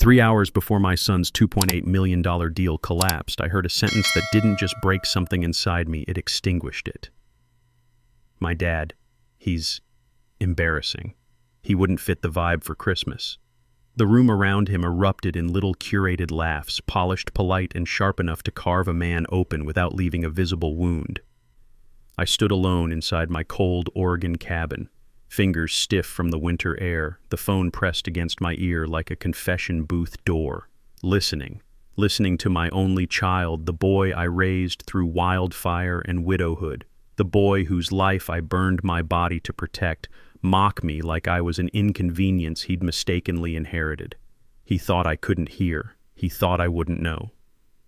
3 hours before my son's $2.8 million deal collapsed, I heard a sentence that didn't just break something inside me, it extinguished it. My dad, he's embarrassing. He wouldn't fit the vibe for Christmas. The room around him erupted in little curated laughs, polished, polite, and sharp enough to carve a man open without leaving a visible wound. I stood alone inside my cold Oregon cabin, fingers stiff from the winter air, the phone pressed against my ear like a confession booth door, listening to my only child, the boy I raised through wildfire and widowhood, the boy whose life I burned my body to protect, mock me like I was an inconvenience he'd mistakenly inherited. He thought I couldn't hear. He thought I wouldn't know.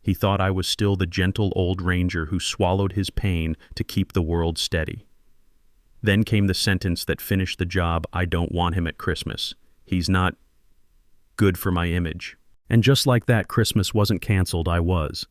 He thought I was still the gentle old ranger who swallowed his pain to keep the world steady. Then came the sentence that finished the job. I don't want him at Christmas. He's not good for my image. And just like that, Christmas wasn't canceled, I was.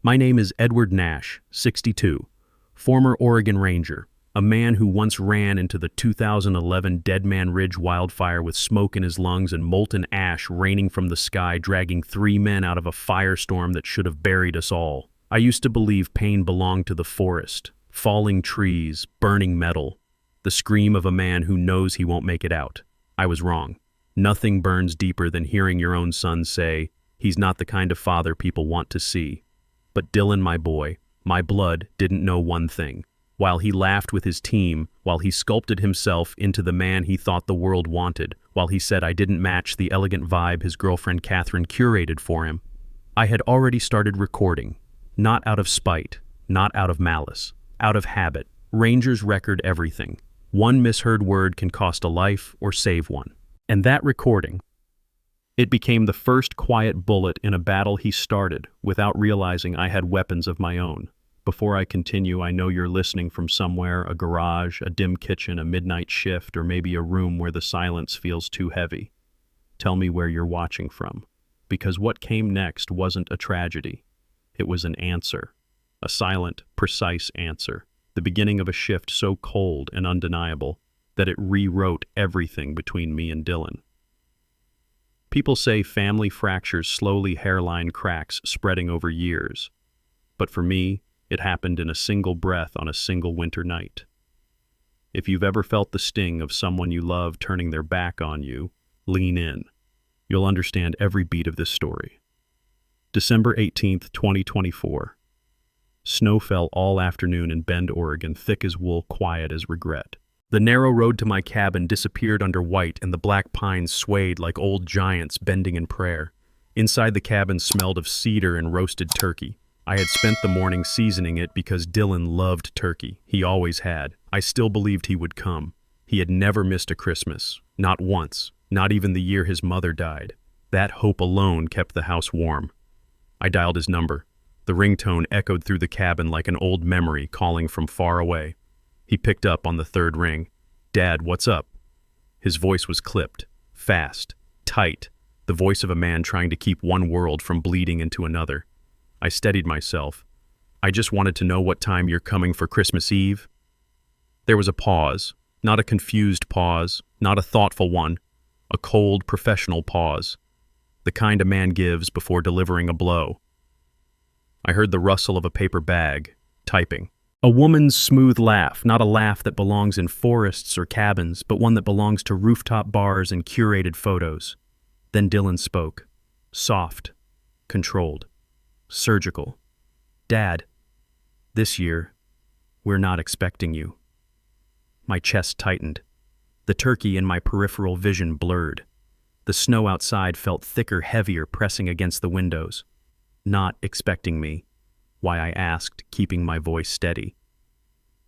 My name is Edward Nash, 62, former Oregon Ranger, a man who once ran into the 2011 Dead Man Ridge wildfire with smoke in his lungs and molten ash raining from the sky, dragging 3 men out of a firestorm that should have buried us all. I used to believe pain belonged to the forest, falling trees, burning metal, the scream of a man who knows he won't make it out. I was wrong. Nothing burns deeper than hearing your own son say, he's not the kind of father people want to see. But Dylan, my boy, my blood, didn't know one thing. While he laughed with his team, while he sculpted himself into the man he thought the world wanted, while he said I didn't match the elegant vibe his girlfriend Catherine curated for him, I had already started recording. Not out of spite, not out of malice, out of habit. Rangers record everything. One misheard word can cost a life or save one. And that recording, it became the first quiet bullet in a battle he started without realizing I had weapons of my own. Before I continue, I know you're listening from somewhere, a garage, a dim kitchen, a midnight shift, or maybe a room where the silence feels too heavy. Tell me where you're watching from, because what came next wasn't a tragedy. It was an answer, a silent, precise answer. The beginning of a shift so cold and undeniable that it rewrote everything between me and Dylan. People say family fractures slowly, hairline cracks spreading over years. But for me, it happened in a single breath on a single winter night. If you've ever felt the sting of someone you love turning their back on you, lean in. You'll understand every beat of this story. December 18th, 2024. Snow fell all afternoon in Bend, Oregon, thick as wool, quiet as regret. The narrow road to my cabin disappeared under white, and the black pines swayed like old giants bending in prayer. Inside the cabin smelled of cedar and roasted turkey. I had spent the morning seasoning it because Dylan loved turkey. He always had. I still believed he would come. He had never missed a Christmas. Not once. Not even the year his mother died. That hope alone kept the house warm. I dialed his number. The ringtone echoed through the cabin like an old memory calling from far away. He picked up on the third ring. "Dad, what's up?" His voice was clipped, fast, tight, the voice of a man trying to keep one world from bleeding into another. I steadied myself. "I just wanted to know what time you're coming for Christmas Eve." There was a pause, not a confused pause, not a thoughtful one, a cold, professional pause, the kind a man gives before delivering a blow. I heard the rustle of a paper bag, typing. A woman's smooth laugh, not a laugh that belongs in forests or cabins, but one that belongs to rooftop bars and curated photos. Then Dylan spoke, soft, controlled, surgical. "Dad, this year, we're not expecting you." My chest tightened. The turkey in my peripheral vision blurred. The snow outside felt thicker, heavier, pressing against the windows. "Not expecting me?" Why, I asked, keeping my voice steady.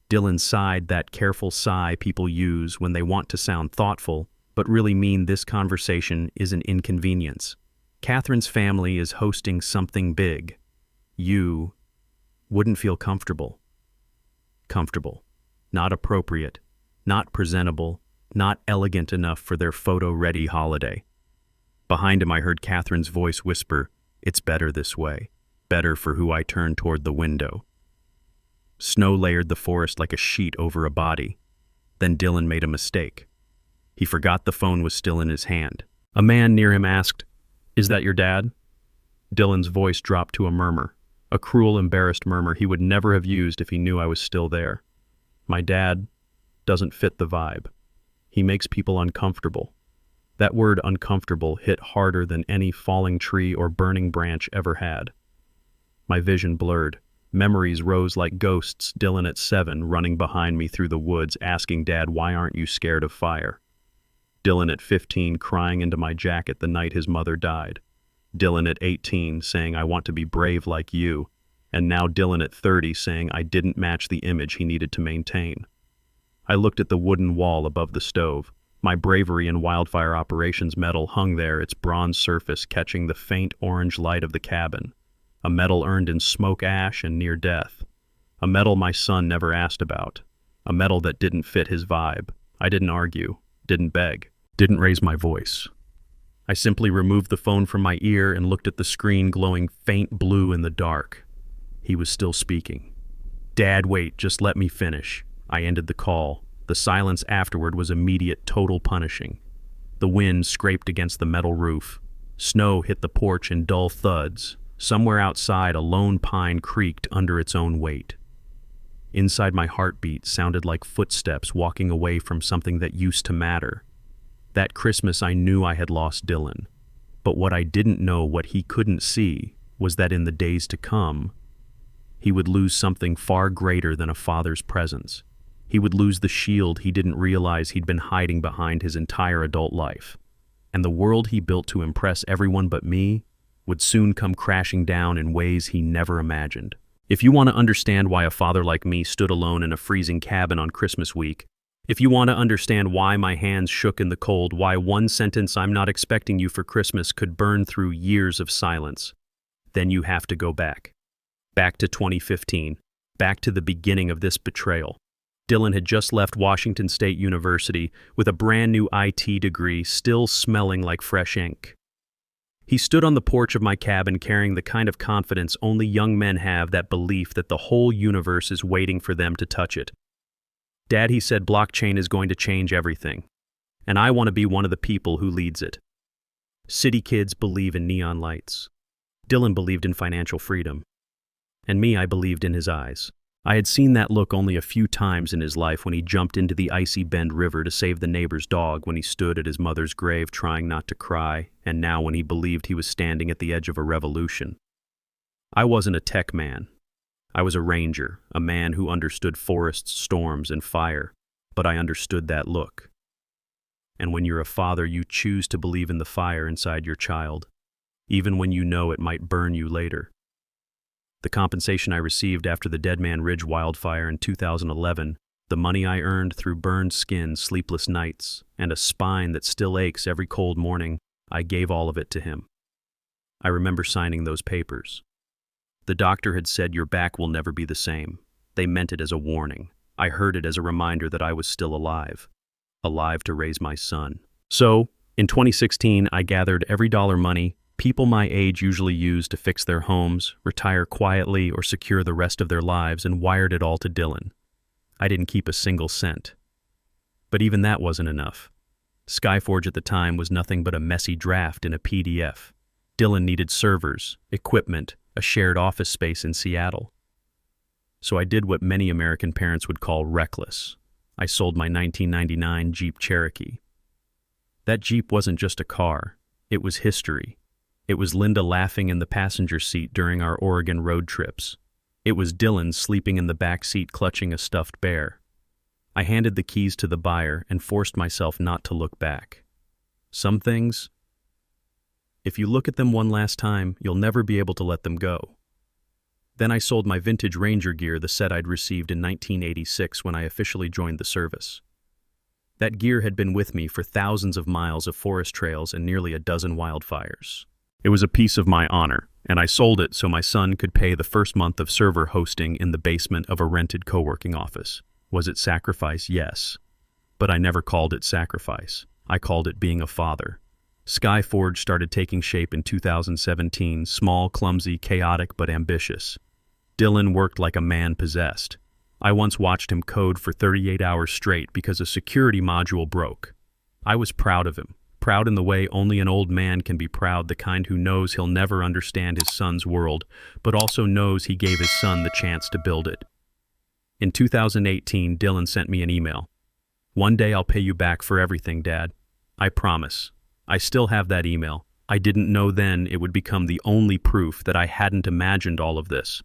Dylan sighed, that careful sigh people use when they want to sound thoughtful, but really mean this conversation is an inconvenience. Catherine's family is hosting something big. You wouldn't feel comfortable. Comfortable. Not appropriate. Not presentable. Not elegant enough for their photo-ready holiday. Behind him I heard Catherine's voice whisper, "It's better this way. Better for who I turned toward the window." Snow layered the forest like a sheet over a body. Then Dylan made a mistake. He forgot the phone was still in his hand. A man near him asked, Is that your dad? Dylan's voice dropped to a murmur, a cruel, embarrassed murmur he would never have used if he knew I was still there. My dad doesn't fit the vibe. He makes people uncomfortable. That word uncomfortable hit harder than any falling tree or burning branch ever had. My vision blurred. Memories rose like ghosts, Dylan at 7 running behind me through the woods asking Dad, why aren't you scared of fire? Dylan at 15 crying into my jacket the night his mother died. Dylan at 18 saying I want to be brave like you. And now Dylan at 30 saying I didn't match the image he needed to maintain. I looked at the wooden wall above the stove. My bravery in wildfire operations medal hung there, its bronze surface catching the faint orange light of the cabin. A medal earned in smoke ash and near death. A medal my son never asked about. A medal that didn't fit his vibe. I didn't argue, didn't beg, didn't raise my voice. I simply removed the phone from my ear and looked at the screen glowing faint blue in the dark. He was still speaking. Dad, wait, just let me finish. I ended the call. The silence afterward was immediate, total punishing. The wind scraped against the metal roof. Snow hit the porch in dull thuds. Somewhere outside, a lone pine creaked under its own weight. Inside, my heartbeat sounded like footsteps walking away from something that used to matter. That Christmas, I knew I had lost Dylan. But what I didn't know, what he couldn't see, was that in the days to come, he would lose something far greater than a father's presence. He would lose the shield he didn't realize he'd been hiding behind his entire adult life. And the world he built to impress everyone but me would soon come crashing down in ways he never imagined. If you want to understand why a father like me stood alone in a freezing cabin on Christmas week, if you want to understand why my hands shook in the cold, why one sentence "I'm not expecting you for Christmas" could burn through years of silence, then you have to go back. Back to 2015, back to the beginning of this betrayal. Dylan had just left Washington State University with a brand new IT degree, still smelling like fresh ink. He stood on the porch of my cabin carrying the kind of confidence only young men have, that belief that the whole universe is waiting for them to touch it. Dad, he said, blockchain is going to change everything, and I want to be one of the people who leads it. City kids believe in neon lights. Dylan believed in financial freedom. And me, I believed in his eyes. I had seen that look only a few times in his life, when he jumped into the icy Bend River to save the neighbor's dog, when he stood at his mother's grave trying not to cry, and now when he believed he was standing at the edge of a revolution. I wasn't a tech man. I was a ranger, a man who understood forests, storms, and fire, but I understood that look. And when you're a father, you choose to believe in the fire inside your child, even when you know it might burn you later. The compensation I received after the Dead Man Ridge wildfire in 2011, the money I earned through burned skin, sleepless nights, and a spine that still aches every cold morning, I gave all of it to him. I remember signing those papers. The doctor had said, "Your back will never be the same." They meant it as a warning. I heard it as a reminder that I was still alive to raise my son. So, in 2016, I gathered every dollar money people my age usually use to fix their homes, retire quietly, or secure the rest of their lives, and wired it all to Dylan. I didn't keep a single cent. But even that wasn't enough. Skyforge at the time was nothing but a messy draft in a PDF. Dylan needed servers, equipment, a shared office space in Seattle. So I did what many American parents would call reckless. I sold my 1999 Jeep Cherokee. That Jeep wasn't just a car, it was history. It was Linda laughing in the passenger seat during our Oregon road trips. It was Dylan sleeping in the back seat clutching a stuffed bear. I handed the keys to the buyer and forced myself not to look back. Some things, if you look at them one last time, you'll never be able to let them go. Then I sold my vintage Ranger gear, the set I'd received in 1986 when I officially joined the service. That gear had been with me for thousands of miles of forest trails and nearly a dozen wildfires. It was a piece of my honor, and I sold it so my son could pay the first month of server hosting in the basement of a rented co-working office. Was it sacrifice? Yes. But I never called it sacrifice. I called it being a father. Skyforge started taking shape in 2017, small, clumsy, chaotic, but ambitious. Dylan worked like a man possessed. I once watched him code for 38 hours straight because a security module broke. I was proud of him. Proud in the way only an old man can be proud, the kind who knows he'll never understand his son's world, but also knows he gave his son the chance to build it. In 2018, Dylan sent me an email. "One day I'll pay you back for everything, Dad. I promise." I still have that email. I didn't know then it would become the only proof that I hadn't imagined all of this.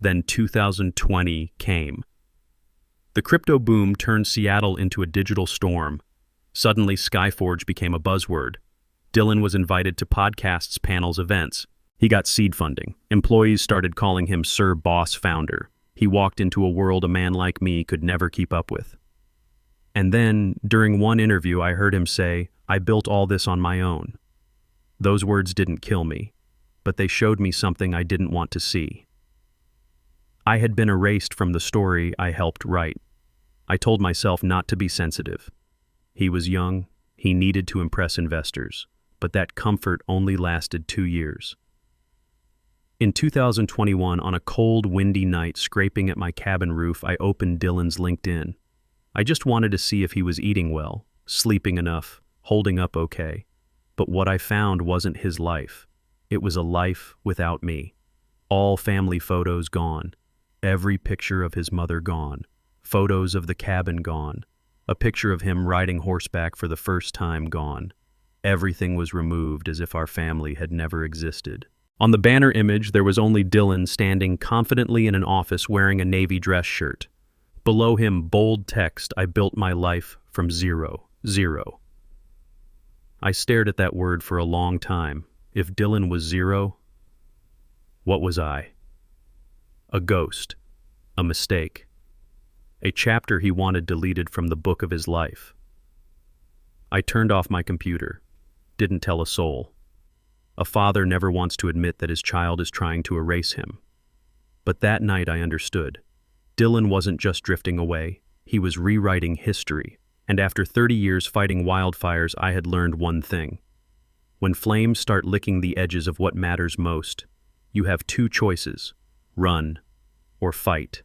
Then 2020 came. The crypto boom turned Seattle into a digital storm. Suddenly, Skyforge became a buzzword. Dylan was invited to podcasts, panels, events. He got seed funding. Employees started calling him Sir Boss Founder. He walked into a world a man like me could never keep up with. And then, during one interview, I heard him say, "I built all this on my own." Those words didn't kill me, but they showed me something I didn't want to see. I had been erased from the story I helped write. I told myself not to be sensitive. He was young, he needed to impress investors, but that comfort only lasted 2 years. In 2021, on a cold, windy night scraping at my cabin roof, I opened Dylan's LinkedIn. I just wanted to see if he was eating well, sleeping enough, holding up okay. But what I found wasn't his life. It was a life without me. All family photos gone. Every picture of his mother gone. Photos of the cabin gone. A picture of him riding horseback for the first time gone. Everything was removed as if our family had never existed. On the banner image, there was only Dylan standing confidently in an office wearing a navy dress shirt. Below him, bold text, "I built my life from zero. I stared at that word for a long time. If Dylan was zero, what was I? A ghost. A mistake. A chapter he wanted deleted from the book of his life. I turned off my computer. Didn't tell a soul. A father never wants to admit that his child is trying to erase him. But that night I understood. Dylan wasn't just drifting away. He was rewriting history. And after 30 years fighting wildfires, I had learned one thing. When flames start licking the edges of what matters most, you have 2 choices: run or fight.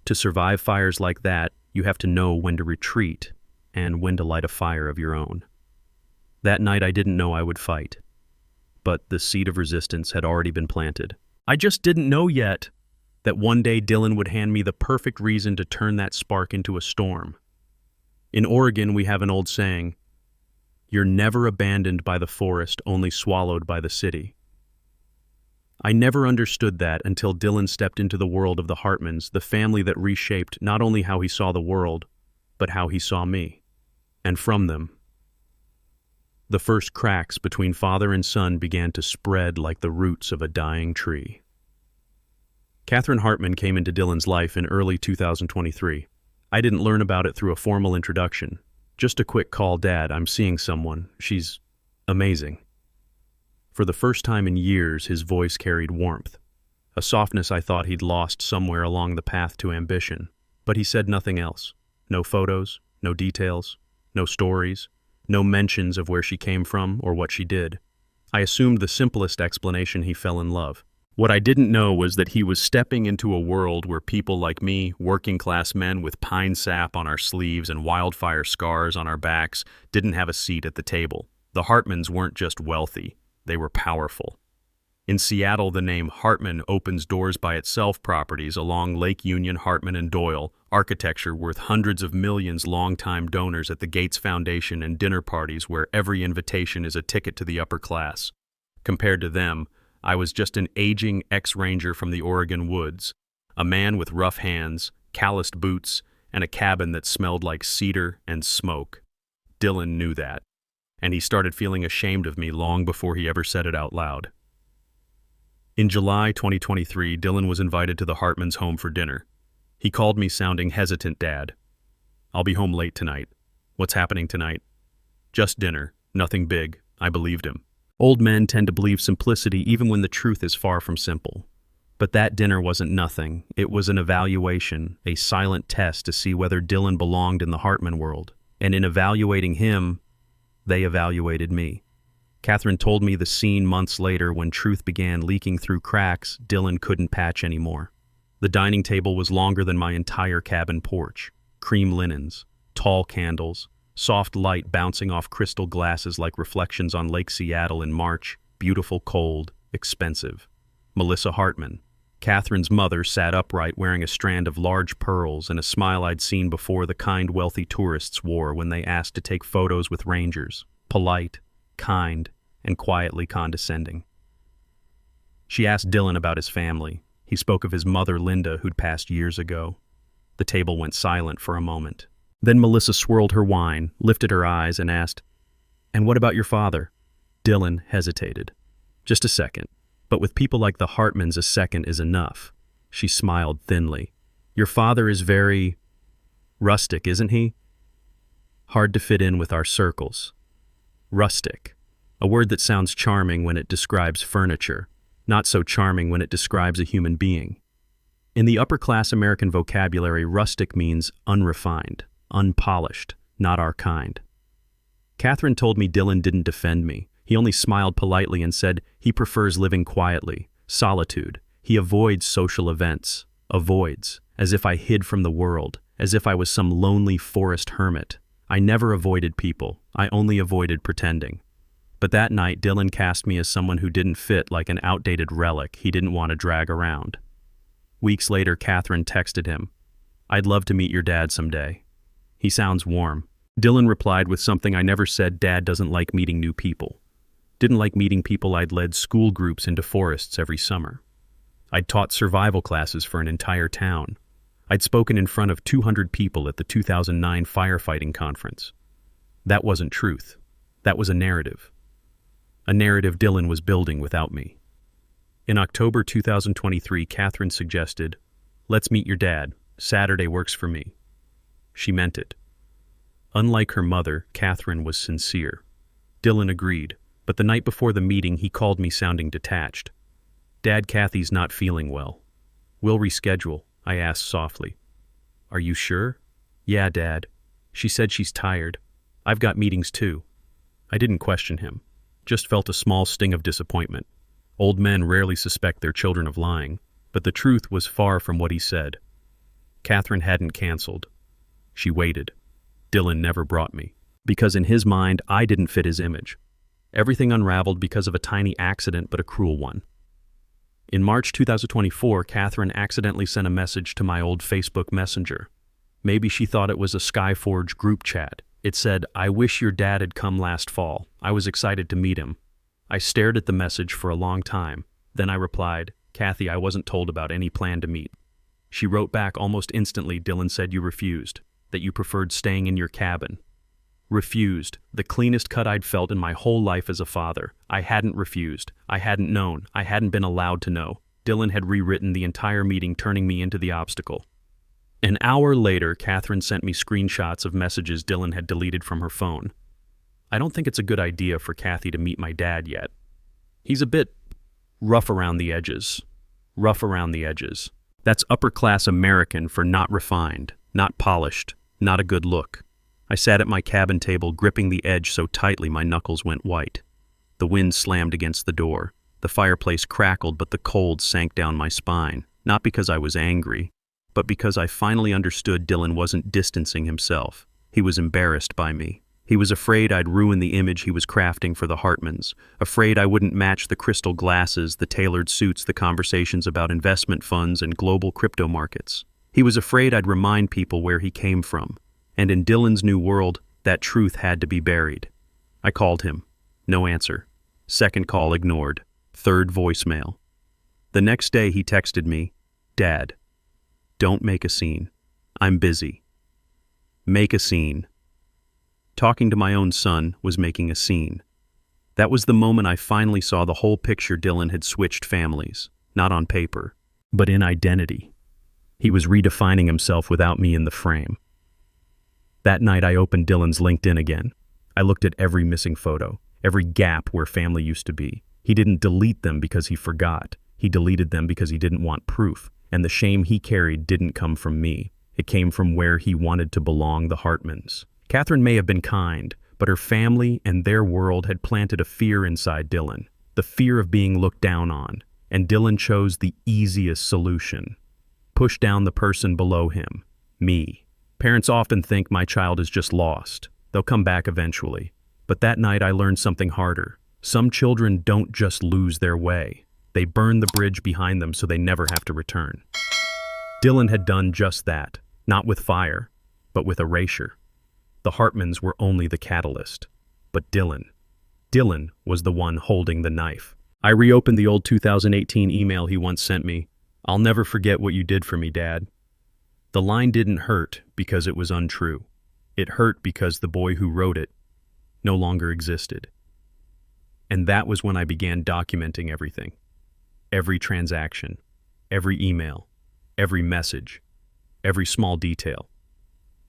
To survive fires like that, you have to know when to retreat and when to light a fire of your own. That night I didn't know I would fight, but the seed of resistance had already been planted. I just didn't know yet that one day Dylan would hand me the perfect reason to turn that spark into a storm. In Oregon, we have an old saying, "You're never abandoned by the forest, only swallowed by the city." I never understood that until Dylan stepped into the world of the Hartmans, the family that reshaped not only how he saw the world, but how he saw me. And from them, the first cracks between father and son began to spread like the roots of a dying tree. Catherine Hartman came into Dylan's life in early 2023. I didn't learn about it through a formal introduction. Just a quick call, "Dad, I'm seeing someone. She's amazing." For the first time in years, his voice carried warmth, a softness I thought he'd lost somewhere along the path to ambition. But he said nothing else. No photos, no details, no stories, no mentions of where she came from or what she did. I assumed the simplest explanation: he fell in love. What I didn't know was that he was stepping into a world where people like me, working-class men with pine sap on our sleeves and wildfire scars on our backs, didn't have a seat at the table. The Hartmans weren't just wealthy, they were powerful. In Seattle, the name Hartman opens doors by itself. Properties along Lake Union, Hartman and Doyle, architecture worth hundreds of millions, longtime donors at the Gates Foundation, and dinner parties where every invitation is a ticket to the upper class. Compared to them, I was just an aging ex-ranger from the Oregon woods, a man with rough hands, calloused boots, and a cabin that smelled like cedar and smoke. Dylan knew that, and he started feeling ashamed of me long before he ever said it out loud. In July 2023, Dylan was invited to the Hartmans' home for dinner. He called me sounding hesitant. "Dad, I'll be home late tonight. What's happening tonight?" "Just dinner, nothing big." I believed him. Old men tend to believe simplicity even when the truth is far from simple. But that dinner wasn't nothing. It was an evaluation, a silent test to see whether Dylan belonged in the Hartman world. And in evaluating him, they evaluated me. Catherine told me the scene months later when truth began leaking through cracks Dylan couldn't patch anymore. The dining table was longer than my entire cabin porch. Cream linens, tall candles, Soft light bouncing off crystal glasses like reflections on Lake Seattle in March. Beautiful, cold, expensive. Melissa Hartman. Catherine's mother sat upright wearing a strand of large pearls and a smile I'd seen before the kind, wealthy tourists wore when they asked to take photos with rangers. Polite, kind, and quietly condescending. She asked Dylan about his family. He spoke of his mother, Linda, who'd passed years ago. The table went silent for a moment. Then Melissa swirled her wine, lifted her eyes, and asked, "And what about your father?" Dylan hesitated. "Just a second. But with people like the Hartmans, a second is enough." She smiled thinly. "Your father is very rustic, isn't he? Hard to fit in with our circles." Rustic. A word that sounds charming when it describes furniture, not so charming when it describes a human being. In the upper-class American vocabulary, rustic means unrefined, unpolished, not our kind. Catherine told me Dylan didn't defend me. He only smiled politely and said he prefers living quietly, solitude. He avoids social events, avoids, as if I hid from the world, as if I was some lonely forest hermit. I never avoided people. I only avoided pretending. But that night, Dylan cast me as someone who didn't fit, like an outdated relic he didn't want to drag around. Weeks later, Catherine texted him, "I'd love to meet your dad someday. He sounds warm." Dylan replied with something I never said: "Dad doesn't like meeting new people. Didn't like meeting people. I'd led school groups into forests every summer. I'd taught survival classes for an entire town. I'd spoken in front of 200 people at the 2009 firefighting conference. That wasn't truth. That was a narrative. A narrative Dylan was building without me." In October 2023, Catherine suggested, "Let's meet your dad. Saturday works for me." She meant it. Unlike her mother, Catherine was sincere. Dylan agreed, but the night before the meeting he called me sounding detached. "Dad, Kathy's not feeling well. We'll reschedule," I asked softly. "Are you sure?" "Yeah, Dad. She said she's tired. I've got meetings too." I didn't question him, just felt a small sting of disappointment. Old men rarely suspect their children of lying, but the truth was far from what he said. Catherine hadn't canceled. She waited. Dylan never brought me, because in his mind I didn't fit his image. Everything unraveled because of a tiny accident, but a cruel one. In March 2024, Catherine accidentally sent a message to my old Facebook Messenger. Maybe she thought it was a Skyforge group chat. It said, "I wish your dad had come last fall. I was excited to meet him." I stared at the message for a long time. Then I replied, "Kathy, I wasn't told about any plan to meet." She wrote back almost instantly. "Dylan said you refused, that you preferred staying in your cabin." Refused, the cleanest cut I'd felt in my whole life as a father. I hadn't refused. I hadn't known. I hadn't been allowed to know. Dylan had rewritten the entire meeting, turning me into the obstacle. An hour later, Catherine sent me screenshots of messages Dylan had deleted from her phone. "I don't think it's a good idea for Kathy to meet my dad yet. He's a bit rough around the edges." Rough around the edges. That's upper-class American for not refined, not polished, not a good look. I sat at my cabin table, gripping the edge so tightly my knuckles went white. The wind slammed against the door. The fireplace crackled, but the cold sank down my spine, not because I was angry, but because I finally understood Dylan wasn't distancing himself. He was embarrassed by me. He was afraid I'd ruin the image he was crafting for the Hartmans, afraid I wouldn't match the crystal glasses, the tailored suits, the conversations about investment funds and global crypto markets. He was afraid I'd remind people where he came from. And in Dylan's new world, that truth had to be buried. I called him. No answer. Second call ignored. Third voicemail. The next day he texted me, "Dad, don't make a scene. I'm busy." Make a scene. Talking to my own son was making a scene. That was the moment I finally saw the whole picture. Dylan had switched families, not on paper, but in identity. He was redefining himself without me in the frame. That night I opened Dylan's LinkedIn again. I looked at every missing photo, every gap where family used to be. He didn't delete them because he forgot. He deleted them because he didn't want proof, and the shame he carried didn't come from me. It came from where he wanted to belong, the Hartmans. Catherine may have been kind, but her family and their world had planted a fear inside Dylan, the fear of being looked down on, and Dylan chose the easiest solution. Push down the person below him, me. Parents often think my child is just lost, They'll come back eventually. But that night I learned something harder. Some children don't just lose their way. They burn the bridge behind them so they never have to return. Dylan had done just that, not with fire, but with erasure. The Hartmans were only the catalyst. But Dylan was the one holding the knife. I reopened the old 2018 email he once sent me. "I'll never forget what you did for me, Dad." The line didn't hurt because it was untrue. It hurt because the boy who wrote it no longer existed. And that was when I began documenting everything. Every transaction, every email, every message, every small detail.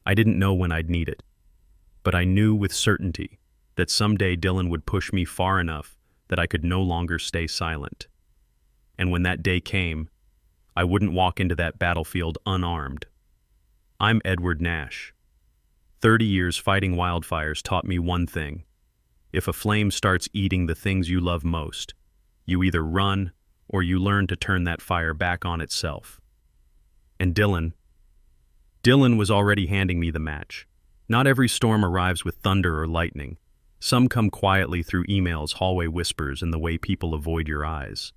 I didn't know when I'd need it, but I knew with certainty that someday Dylan would push me far enough that I could no longer stay silent. And when that day came, I wouldn't walk into that battlefield unarmed. I'm Edward Nash. 30 years fighting wildfires taught me one thing. If a flame starts eating the things you love most, you either run or you learn to turn that fire back on itself. And Dylan was already handing me the match. Not every storm arrives with thunder or lightning. Some come quietly through emails, hallway whispers, and the way people avoid your eyes.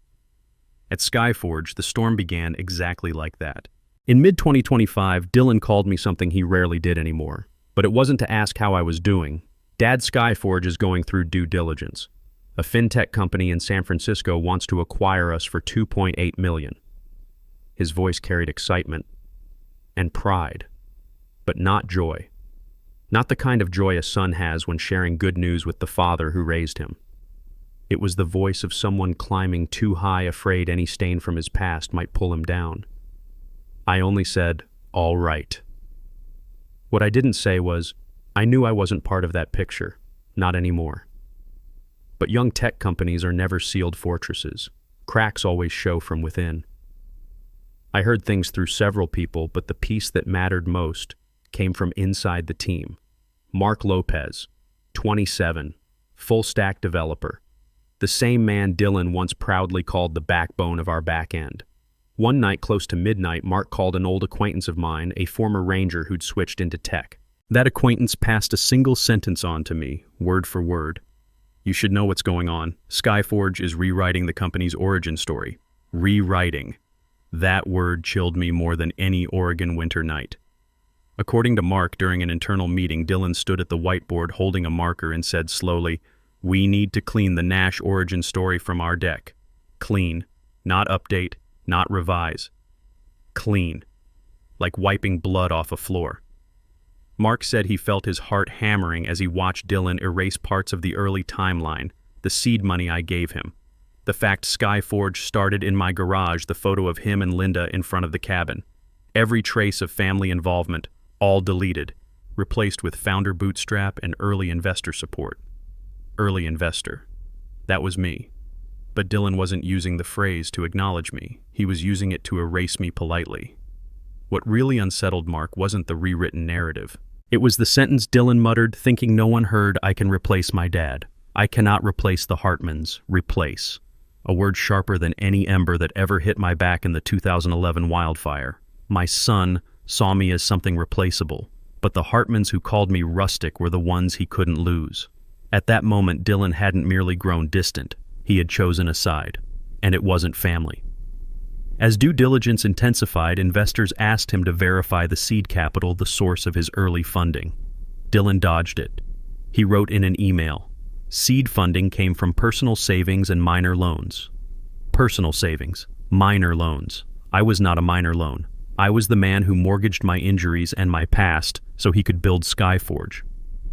At Skyforge, the storm began exactly like that. In mid-2025, Dylan called me something he rarely did anymore. But it wasn't to ask how I was doing. Dad, Skyforge is going through due diligence. A fintech company in San Francisco wants to acquire us for $2.8 million. His voice carried excitement and pride, but not joy. Not the kind of joy a son has when sharing good news with the father who raised him. It was the voice of someone climbing too high, afraid any stain from his past might pull him down. I only said, "All right." What I didn't say was, I knew I wasn't part of that picture, not anymore. But young tech companies are never sealed fortresses. Cracks always show from within. I heard things through several people, but the piece that mattered most came from inside the team. Mark Lopez, 27, full-stack developer. The same man Dylan once proudly called the backbone of our back end. One night close to midnight, Mark called an old acquaintance of mine, a former ranger who'd switched into tech. That acquaintance passed a single sentence on to me, word for word. "You should know what's going on. Skyforge is rewriting the company's origin story." Rewriting. That word chilled me more than any Oregon winter night. According to Mark, during an internal meeting, Dylan stood at the whiteboard holding a marker and said slowly, "We need to clean the Nash origin story from our deck. Clean. Not update. Not revise. Clean. Like wiping blood off a floor." Mark said he felt his heart hammering as he watched Dylan erase parts of the early timeline, the seed money I gave him. The fact Skyforge started in my garage, the photo of him and Linda in front of the cabin. Every trace of family involvement, all deleted, replaced with founder bootstrap and early investor support. Early investor. That was me. But Dylan wasn't using the phrase to acknowledge me. He was using it to erase me politely. What really unsettled Mark wasn't the rewritten narrative. It was the sentence Dylan muttered, thinking no one heard, "I can replace my dad. I cannot replace the Hartmans. Replace." A word sharper than any ember that ever hit my back in the 2011 wildfire. My son saw me as something replaceable, but the Hartmans who called me rustic were the ones he couldn't lose. At that moment, Dylan hadn't merely grown distant. He had chosen a side, and it wasn't family. As due diligence intensified, investors asked him to verify the seed capital, the source of his early funding. Dylan dodged it. He wrote in an email, "Seed funding came from personal savings and minor loans." Personal savings, minor loans. I was not a minor loan. I was the man who mortgaged my injuries and my past so he could build Skyforge.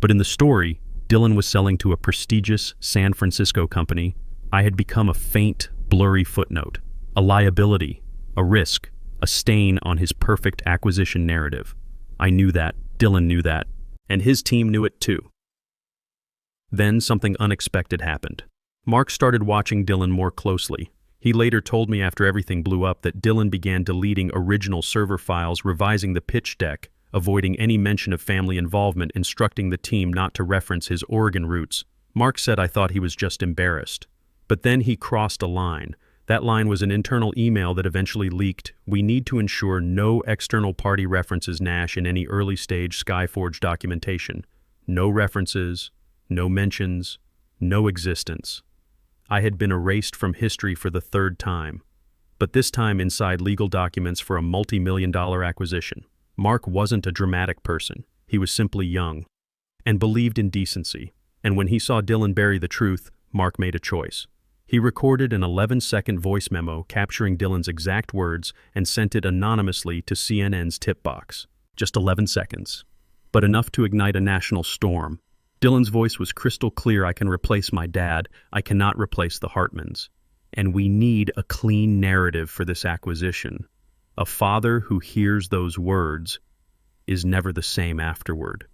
But in the story, Dylan was selling to a prestigious San Francisco company. I had become a faint, blurry footnote, a liability, a risk, a stain on his perfect acquisition narrative. I knew that, Dylan knew that, and his team knew it too. Then something unexpected happened. Mark started watching Dylan more closely. He later told me after everything blew up that Dylan began deleting original server files, revising the pitch deck, avoiding any mention of family involvement, instructing the team not to reference his Oregon roots. Mark said I thought he was just embarrassed. But then he crossed a line. That line was an internal email that eventually leaked. "We need to ensure no external party references Nash in any early-stage Skyforge documentation. No references, no mentions, no existence. I had been erased from history for the third time, but this time inside legal documents for a multi-million-dollar acquisition. Mark wasn't a dramatic person. He was simply young and believed in decency. And when he saw Dylan bury the truth, Mark made a choice. He recorded an 11-second voice memo capturing Dylan's exact words and sent it anonymously to CNN's tip box. Just 11 seconds, but enough to ignite a national storm. Dylan's voice was crystal clear. I can replace my dad. I cannot replace the Hartmans. And we need a clean narrative for this acquisition. A father who hears those words is never the same afterward.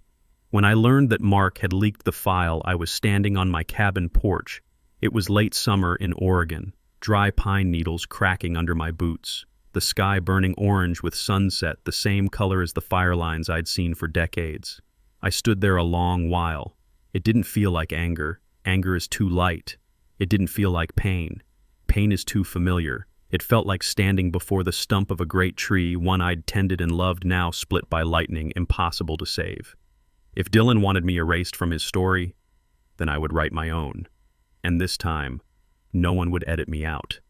When I learned that Mark had leaked the file, I was standing on my cabin porch. It was late summer in Oregon, dry pine needles cracking under my boots, the sky burning orange with sunset, the same color as the fire lines I'd seen for decades. I stood there a long while. It didn't feel like anger. Anger is too light. It didn't feel like pain. Pain is too familiar. It felt like standing before the stump of a great tree, one I'd tended and loved, now split by lightning, impossible to save. If Dylan wanted me erased from his story, then I would write my own. And this time, no one would edit me out.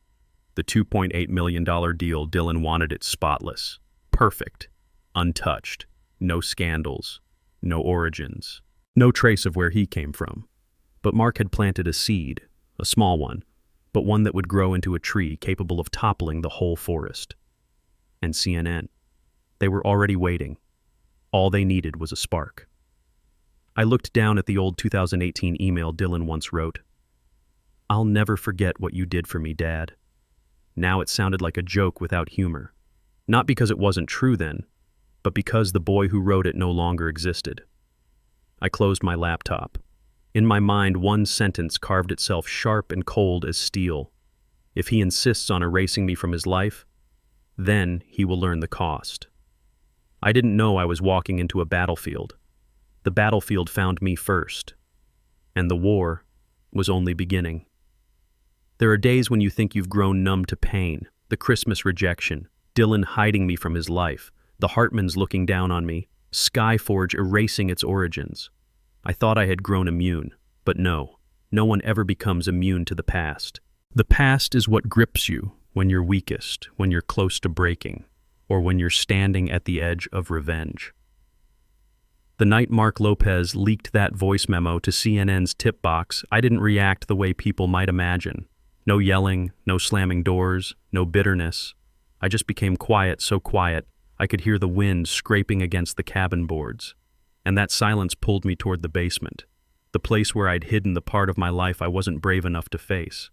The $2.8 million deal, Dylan wanted it spotless, perfect, untouched, no scandals, no origins, no trace of where he came from. But Mark had planted a seed, a small one, but one that would grow into a tree capable of toppling the whole forest. And CNN, they were already waiting. All they needed was a spark. I looked down at the old 2018 email Dylan once wrote. "I'll never forget what you did for me, Dad." Now it sounded like a joke without humor. Not because it wasn't true then, but because the boy who wrote it no longer existed. I closed my laptop. In my mind, one sentence carved itself sharp and cold as steel. If he insists on erasing me from his life, then he will learn the cost. I didn't know I was walking into a battlefield. The battlefield found me first, and the war was only beginning. There are days when you think you've grown numb to pain, the Christmas rejection, Dylan hiding me from his life, the Hartmans looking down on me, Skyforge erasing its origins. I thought I had grown immune, but no one ever becomes immune to the past. The past is what grips you when you're weakest, when you're close to breaking, or when you're standing at the edge of revenge. The night Mark Lopez leaked that voice memo to CNN's tip box, I didn't react the way people might imagine. No yelling, no slamming doors, no bitterness. I just became quiet, so quiet I could hear the wind scraping against the cabin boards. And that silence pulled me toward the basement, the place where I'd hidden the part of my life I wasn't brave enough to face.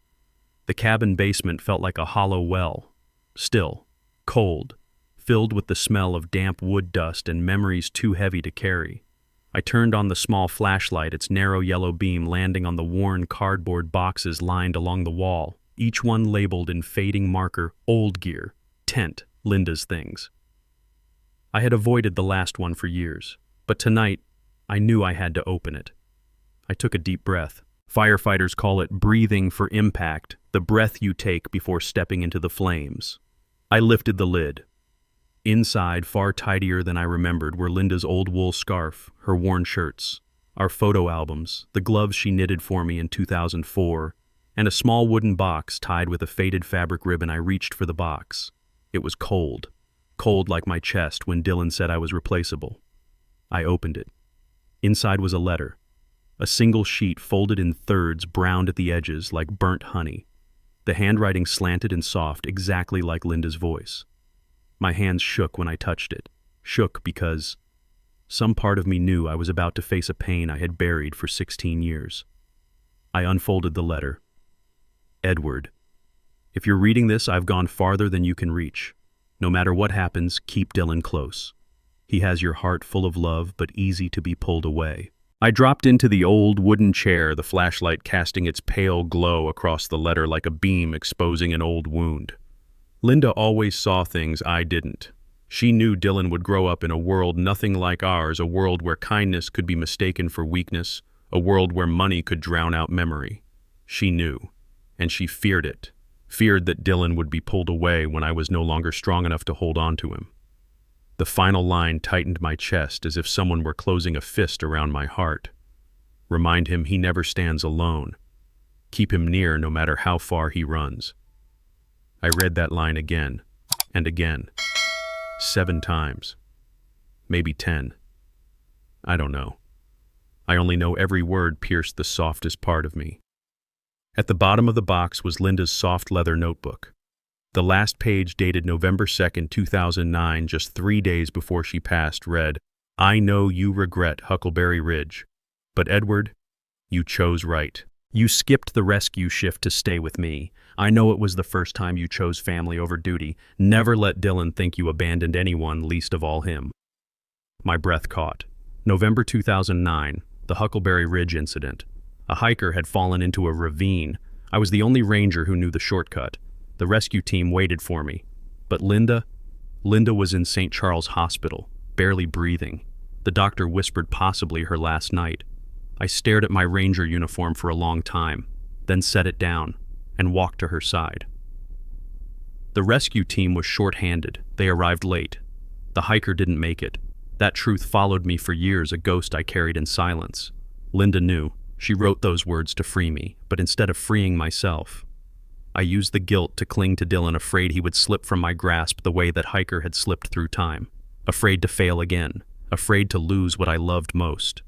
The cabin basement felt like a hollow well, still, cold, filled with the smell of damp wood dust and memories too heavy to carry. I turned on the small flashlight, its narrow yellow beam landing on the worn cardboard boxes lined along the wall, each one labeled in fading marker, "Old Gear," "Tent," "Linda's Things." I had avoided the last one for years, but tonight I knew I had to open it. I took a deep breath. Firefighters call it breathing for impact, the breath you take before stepping into the flames. I lifted the lid. Inside, far tidier than I remembered, were Linda's old wool scarf, her worn shirts, our photo albums, the gloves she knitted for me in 2004, and a small wooden box tied with a faded fabric ribbon. I reached for the box. It was cold, cold like my chest when Dylan said I was replaceable. I opened it. Inside was a letter, a single sheet folded in thirds, browned at the edges like burnt honey. The handwriting slanted and soft, exactly like Linda's voice. My hands shook when I touched it, shook because some part of me knew I was about to face a pain I had buried for 16 years. I unfolded the letter. Edward, if you're reading this, I've gone farther than you can reach. No matter what happens, keep Dylan close. He has your heart full of love, but easy to be pulled away. I dropped into the old wooden chair, the flashlight casting its pale glow across the letter like a beam exposing an old wound. Linda always saw things I didn't. She knew Dylan would grow up in a world nothing like ours, a world where kindness could be mistaken for weakness, a world where money could drown out memory. She knew, and she feared it, feared that Dylan would be pulled away when I was no longer strong enough to hold on to him. The final line tightened my chest as if someone were closing a fist around my heart. Remind him he never stands alone. Keep him near no matter how far he runs. I read that line again and again, 7 times, maybe 10. I don't know. I only know every word pierced the softest part of me. At the bottom of the box was Linda's soft leather notebook. The last page, dated November 2nd, 2009, just 3 days before she passed, read, "I know you regret Huckleberry Ridge, but Edward, you chose right. You skipped the rescue shift to stay with me. I know it was the first time you chose family over duty. Never let Dylan think you abandoned anyone, least of all him." My breath caught. November 2009, the Huckleberry Ridge incident. A hiker had fallen into a ravine. I was the only ranger who knew the shortcut. The rescue team waited for me. But Linda was in St. Charles Hospital, barely breathing. The doctor whispered possibly her last night. I stared at my ranger uniform for a long time, then set it down and walked to her side. The rescue team was short-handed. They arrived late. The hiker didn't make it. That truth followed me for years, a ghost I carried in silence. Linda knew. She wrote those words to free me, but instead of freeing myself, I used the guilt to cling to Dylan, afraid he would slip from my grasp the way that hiker had slipped through time. Afraid to fail again. Afraid to lose what I loved most.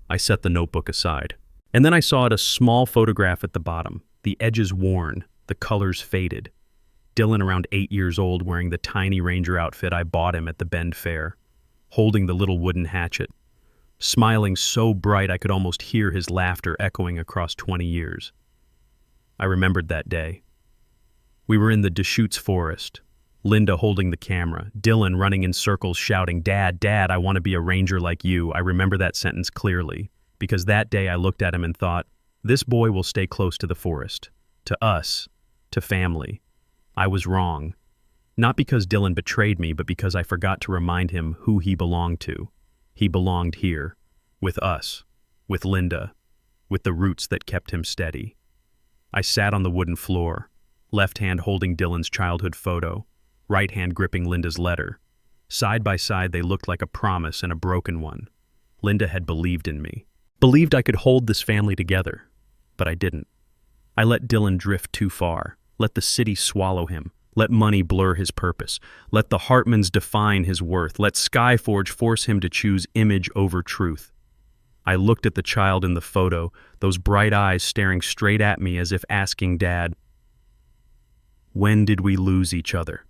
I set the notebook aside. And then I saw a small photograph at the bottom, the edges worn, the colors faded. Dylan, around 8 years old, wearing the tiny ranger outfit I bought him at the Bend Fair, holding the little wooden hatchet, smiling so bright I could almost hear his laughter echoing across 20 years. I remembered that day. We were in the Deschutes forest, Linda holding the camera, Dylan running in circles shouting, "Dad, Dad, I want to be a ranger like you." I remember that sentence clearly, because that day I looked at him and thought, this boy will stay close to the forest, to us, to family. I was wrong. Not because Dylan betrayed me, but because I forgot to remind him who he belonged to. He belonged here, with us, with Linda, with the roots that kept him steady. I sat on the wooden floor, left hand holding Dylan's childhood photo, right hand gripping Linda's letter. Side by side, they looked like a promise and a broken one. Linda had believed in me, believed I could hold this family together, but I didn't. I let Dylan drift too far, let the city swallow him, let money blur his purpose, let the Hartmans define his worth, let Skyforge force him to choose image over truth. I looked at the child in the photo, those bright eyes staring straight at me as if asking, "Dad, when did we lose each other?"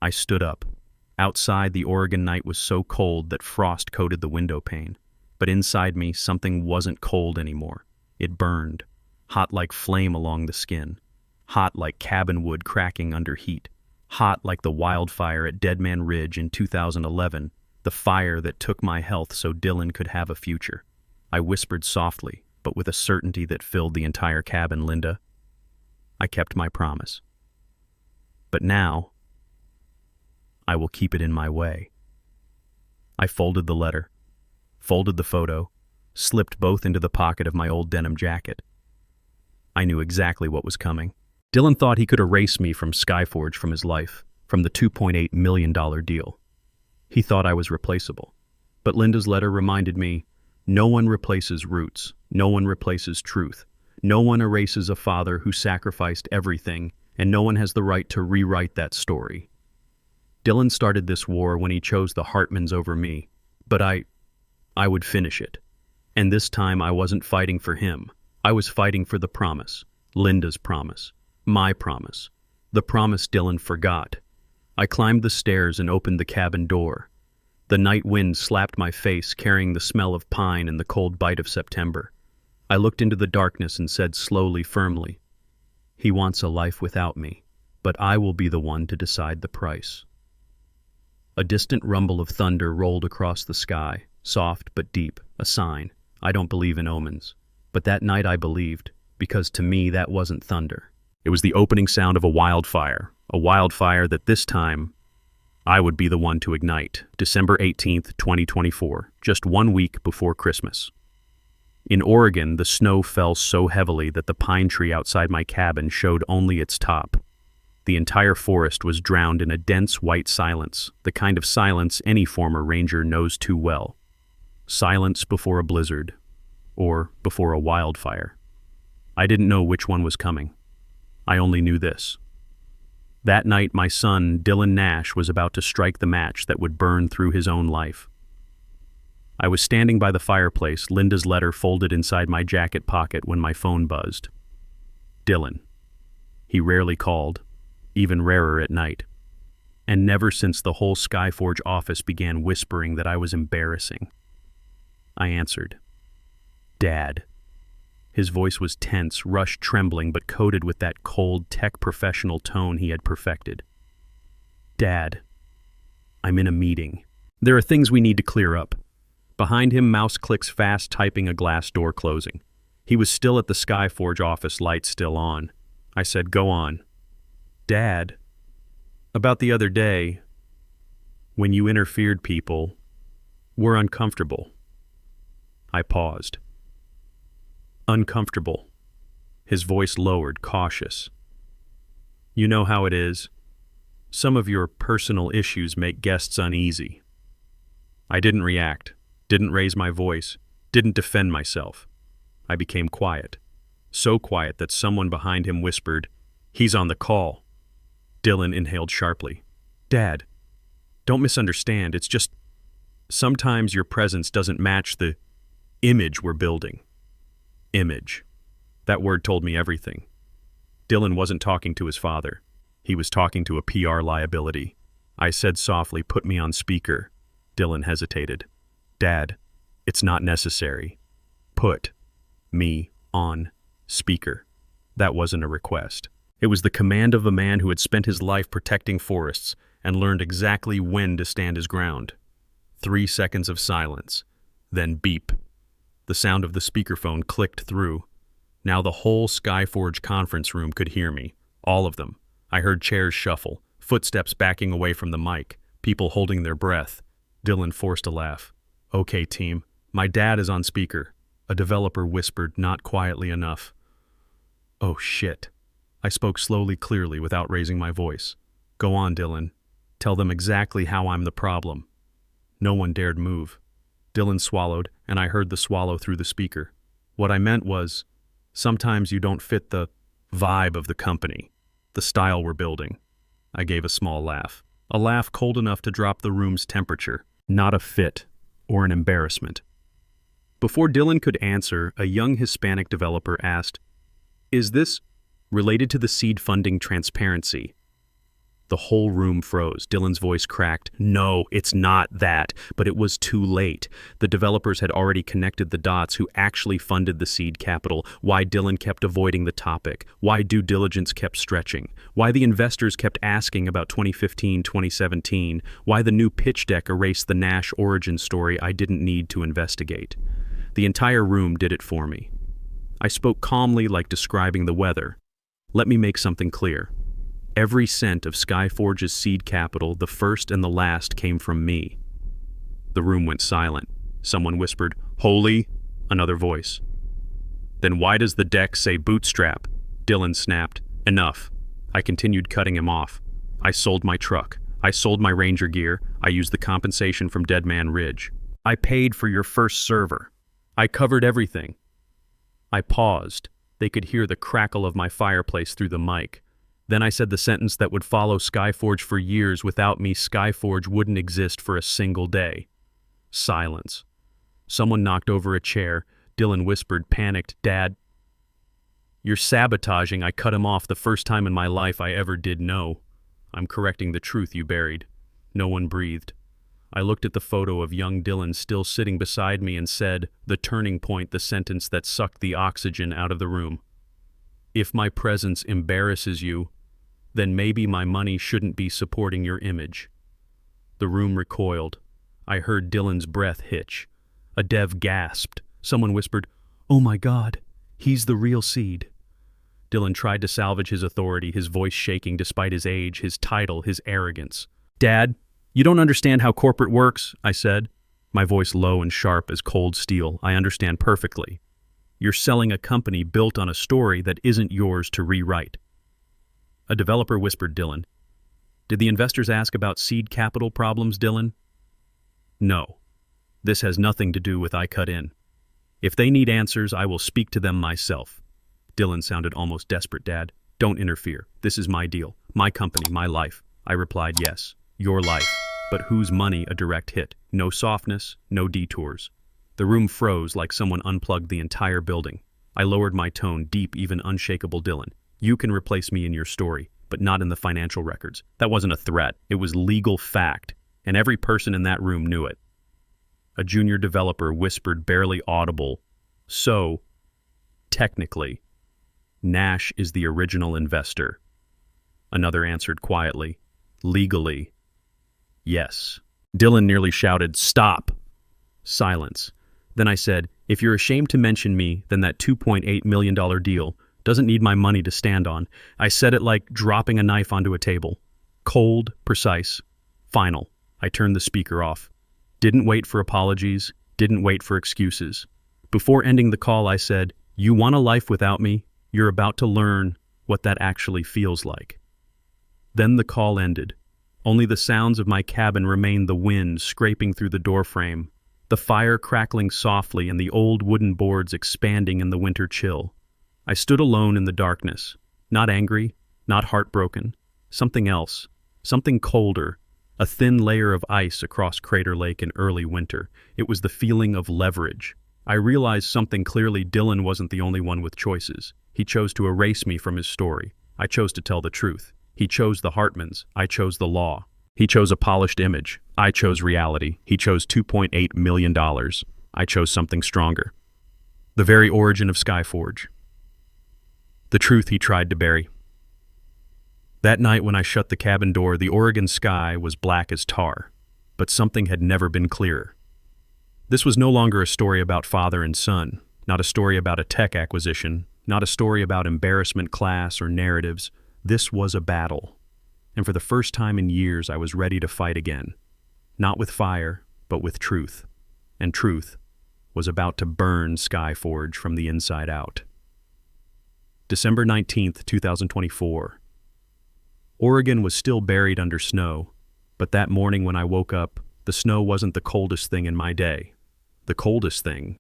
I stood up. Outside, the Oregon night was so cold that frost coated the window pane. But inside me, something wasn't cold anymore. It burned, hot like flame along the skin, hot like cabin wood cracking under heat, hot like the wildfire at Dead Man Ridge in 2011, the fire that took my health so Dylan could have a future. I whispered softly, but with a certainty that filled the entire cabin, "Linda, I kept my promise. But now, I will keep it in my way." I folded the letter, folded the photo, slipped both into the pocket of my old denim jacket. I knew exactly what was coming. Dylan thought he could erase me from Skyforge, from his life, from the $2.8 million deal. He thought I was replaceable. But Linda's letter reminded me, no one replaces roots, no one replaces truth, no one erases a father who sacrificed everything, and no one has the right to rewrite that story. Dylan started this war when he chose the Hartmans over me, but I would finish it. And this time I wasn't fighting for him. I was fighting for the promise, Linda's promise, my promise, the promise Dylan forgot. I climbed the stairs and opened the cabin door. The night wind slapped my face, carrying the smell of pine and the cold bite of September. I looked into the darkness and said slowly, firmly, "He wants a life without me, but I will be the one to decide the price." A distant rumble of thunder rolled across the sky, soft but deep, a sign. I don't believe in omens. But that night I believed, because to me that wasn't thunder. It was the opening sound of a wildfire that this time I would be the one to ignite. December 18th, 2024, just 1 week before Christmas. In Oregon, the snow fell so heavily that the pine tree outside my cabin showed only its top. The entire forest was drowned in a dense white silence, the kind of silence any former ranger knows too well. Silence before a blizzard, or before a wildfire. I didn't know which one was coming. I only knew this. That night, my son, Dylan Nash, was about to strike the match that would burn through his own life. I was standing by the fireplace, Linda's letter folded inside my jacket pocket, when my phone buzzed. Dylan. He rarely called, even rarer at night. And never since the whole Skyforge office began whispering that I was embarrassing. I answered. Dad. His voice was tense, rushed, trembling, but coated with that cold, tech professional tone he had perfected. Dad. I'm in a meeting. There are things we need to clear up. Behind him, mouse clicks fast, typing, a glass door closing. He was still at the Skyforge office, lights still on. I said, go on. Dad. About the other day, when you interfered, people were uncomfortable. I paused. Uncomfortable. His voice lowered, cautious. You know how it is. Some of your personal issues make guests uneasy. I didn't react, didn't raise my voice, didn't defend myself. I became quiet. So quiet that someone behind him whispered, He's on the call. Dylan inhaled sharply. Dad, don't misunderstand. It's just sometimes your presence doesn't match the image we're building. Image. That word told me everything. Dylan wasn't talking to his father. He was talking to a PR liability. I said softly, put me on speaker. Dylan hesitated. Dad, it's not necessary. Put me on speaker. That wasn't a request. It was the command of a man who had spent his life protecting forests and learned exactly when to stand his ground. 3 seconds of silence. Then beep. The sound of the speakerphone clicked through. Now the whole Skyforge conference room could hear me. All of them. I heard chairs shuffle, footsteps backing away from the mic, people holding their breath. Dylan forced a laugh. Okay, team. My dad is on speaker. A developer whispered, not quietly enough. Oh, shit. I spoke slowly, clearly, without raising my voice. Go on, Dylan. Tell them exactly how I'm the problem. No one dared move. Dylan swallowed, and I heard the swallow through the speaker. What I meant was, sometimes you don't fit the vibe of the company, the style we're building. I gave a small laugh. A laugh cold enough to drop the room's temperature. Not a fit or an embarrassment. Before Dylan could answer, a young Hispanic developer asked, Is this related to the seed funding transparency? The whole room froze. Dylan's voice cracked. No, it's not that. But it was too late. The developers had already connected the dots. Who actually funded the seed capital? Why Dylan kept avoiding the topic? Why due diligence kept stretching? Why the investors kept asking about 2015, 2017? Why the new pitch deck erased the Nash origin story I didn't need to investigate? The entire room did it for me. I spoke calmly, like describing the weather. Let me make something clear. Every cent of Skyforge's seed capital, the first and the last, came from me. The room went silent. Someone whispered, Holy? Another voice. Then why does the deck say bootstrap? Dylan snapped. Enough. I continued, cutting him off. I sold my truck. I sold my Ranger gear. I used the compensation from Dead Man Ridge. I paid for your first server. I covered everything. I paused. They could hear the crackle of my fireplace through the mic. Then I said the sentence that would follow Skyforge for years. Without me, Skyforge wouldn't exist for a single day. Silence. Someone knocked over a chair. Dylan whispered, panicked, Dad, you're sabotaging. I cut him off. The first time in my life I ever did know. I'm correcting the truth you buried. No one breathed. I looked at the photo of young Dylan still sitting beside me and said, the turning point, the sentence that sucked the oxygen out of the room. If my presence embarrasses you, then maybe my money shouldn't be supporting your image. The room recoiled. I heard Dylan's breath hitch. A dev gasped. Someone whispered, Oh my God, he's the real seed. Dylan tried to salvage his authority, his voice shaking despite his age, his title, his arrogance. Dad, you don't understand how corporate works, I said, my voice low and sharp as cold steel. I understand perfectly. You're selling a company built on a story that isn't yours to rewrite. A developer whispered Dylan. Did the investors ask about seed capital problems, Dylan? No. This has nothing to do with I cut in. If they need answers, I will speak to them myself. Dylan sounded almost desperate, Dad. Don't interfere. This is my deal. My company, my life. I replied, yes, your life. But whose money a direct hit? No softness, no detours. The room froze like someone unplugged the entire building. I lowered my tone, deep, even unshakable. Dylan, you can replace me in your story, but not in the financial records. That wasn't a threat. It was legal fact, and every person in that room knew it. A junior developer whispered, barely audible, so, technically, Nash is the original investor. Another answered quietly, legally, yes. Dylan nearly shouted, stop! Silence. Then I said, if you're ashamed to mention me, then that $2.8 million deal doesn't need my money to stand on. I said it like dropping a knife onto a table. Cold, precise, final. I turned the speaker off. Didn't wait for apologies, didn't wait for excuses. Before ending the call, I said, you want a life without me? You're about to learn what that actually feels like. Then the call ended. Only the sounds of my cabin remained, the wind scraping through the doorframe, the fire crackling softly and the old wooden boards expanding in the winter chill. I stood alone in the darkness, not angry, not heartbroken, something else, something colder, a thin layer of ice across Crater Lake in early winter. It was the feeling of leverage. I realized something clearly. Dylan wasn't the only one with choices. He chose to erase me from his story. I chose to tell the truth. He chose the Hartmans. I chose the law. He chose a polished image. I chose reality. He chose $2.8 million. I chose something stronger. The very origin of Skyforge. The truth he tried to bury. That night when I shut the cabin door, the Oregon sky was black as tar, but something had never been clearer. This was no longer a story about father and son, not a story about a tech acquisition, not a story about embarrassment, class, or narratives. This was a battle. And for the first time in years, I was ready to fight again. Not with fire, but with truth. And truth was about to burn Skyforge from the inside out. December 19th, 2024. Oregon was still buried under snow, but that morning when I woke up, the snow wasn't the coldest thing in my day. The coldest thing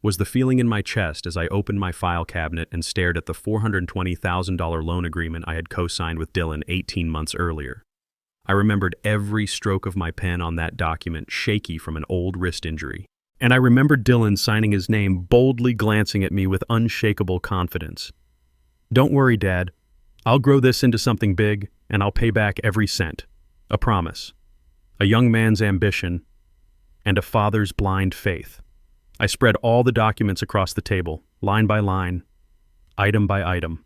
was the feeling in my chest as I opened my file cabinet and stared at the $420,000 loan agreement I had co-signed with Dylan 18 months earlier. I remembered every stroke of my pen on that document, shaky from an old wrist injury. And I remembered Dylan signing his name, boldly glancing at me with unshakable confidence. Don't worry, Dad. I'll grow this into something big, and I'll pay back every cent. A promise. A young man's ambition, and a father's blind faith. I spread all the documents across the table, line by line, item by item.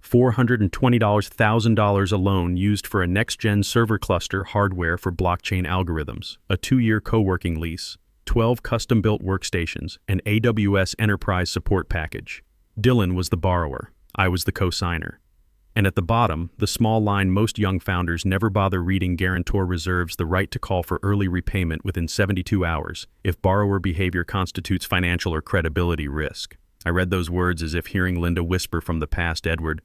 $420,000 alone used for a next-gen server cluster hardware for blockchain algorithms, a 2-year co-working lease, 12 custom-built workstations, an AWS enterprise support package. Dylan was the borrower. I was the co-signer. And at the bottom, the small line most young founders never bother reading: guarantor reserves the right to call for early repayment within 72 hours if borrower behavior constitutes financial or credibility risk. I read those words as if hearing Linda whisper from the past, Edward,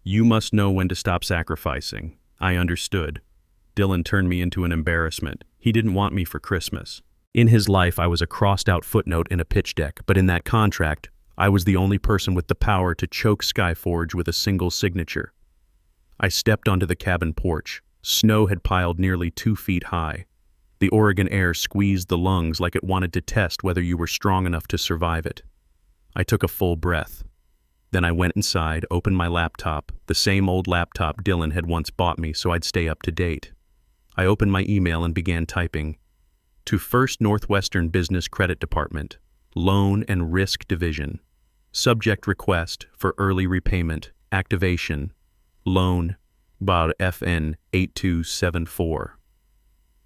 you must know when to stop sacrificing. I understood. Dylan turned me into an embarrassment. He didn't want me for Christmas. In his life, I was a crossed-out footnote in a pitch deck, but in that contract, I was the only person with the power to choke Skyforge with a single signature. I stepped onto the cabin porch. Snow had piled nearly 2 feet high. The Oregon air squeezed the lungs like it wanted to test whether you were strong enough to survive it. I took a full breath. Then I went inside, opened my laptop, the same old laptop Dylan had once bought me so I'd stay up to date. I opened my email and began typing. To First Northwestern Business Credit Department, Loan and Risk Division. Subject request for early repayment, activation, loan, bar FN 8274.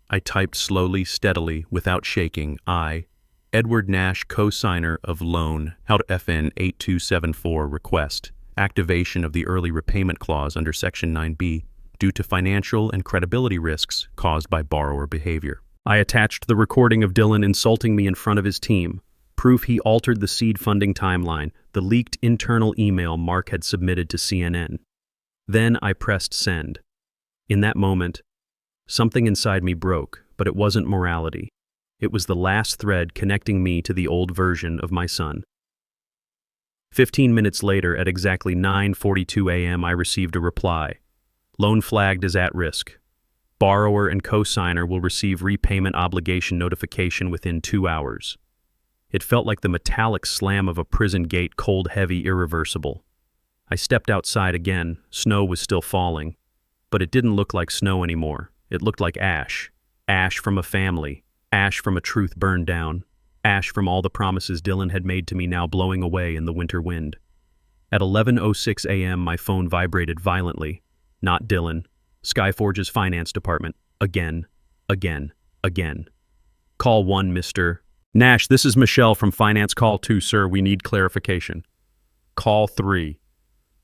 I typed slowly, steadily, without shaking. I, Edward Nash, co-signer of loan, out FN 8274 request, activation of the early repayment clause under Section 9B due to financial and credibility risks caused by borrower behavior. I attached the recording of Dylan insulting me in front of his team, proof he altered the seed funding timeline, the leaked internal email Mark had submitted to CNN. Then I pressed send. In that moment, something inside me broke, but it wasn't morality. It was the last thread connecting me to the old version of my son. 15 minutes later, at exactly 9:42 a.m., I received a reply. Loan flagged as at risk. Borrower and cosigner will receive repayment obligation notification within 2 hours. It felt like the metallic slam of a prison gate, cold, heavy, irreversible. I stepped outside again. Snow was still falling, but it didn't look like snow anymore. It looked like ash. Ash from a family. Ash from a truth burned down. Ash from all the promises Dylan had made to me now blowing away in the winter wind. At 11:06 a.m., my phone vibrated violently. Not Dylan. Skyforge's finance department. Again. Call 1, Mr. Nash, this is Michelle from Finance. Call 2, sir. We need clarification. Call 3.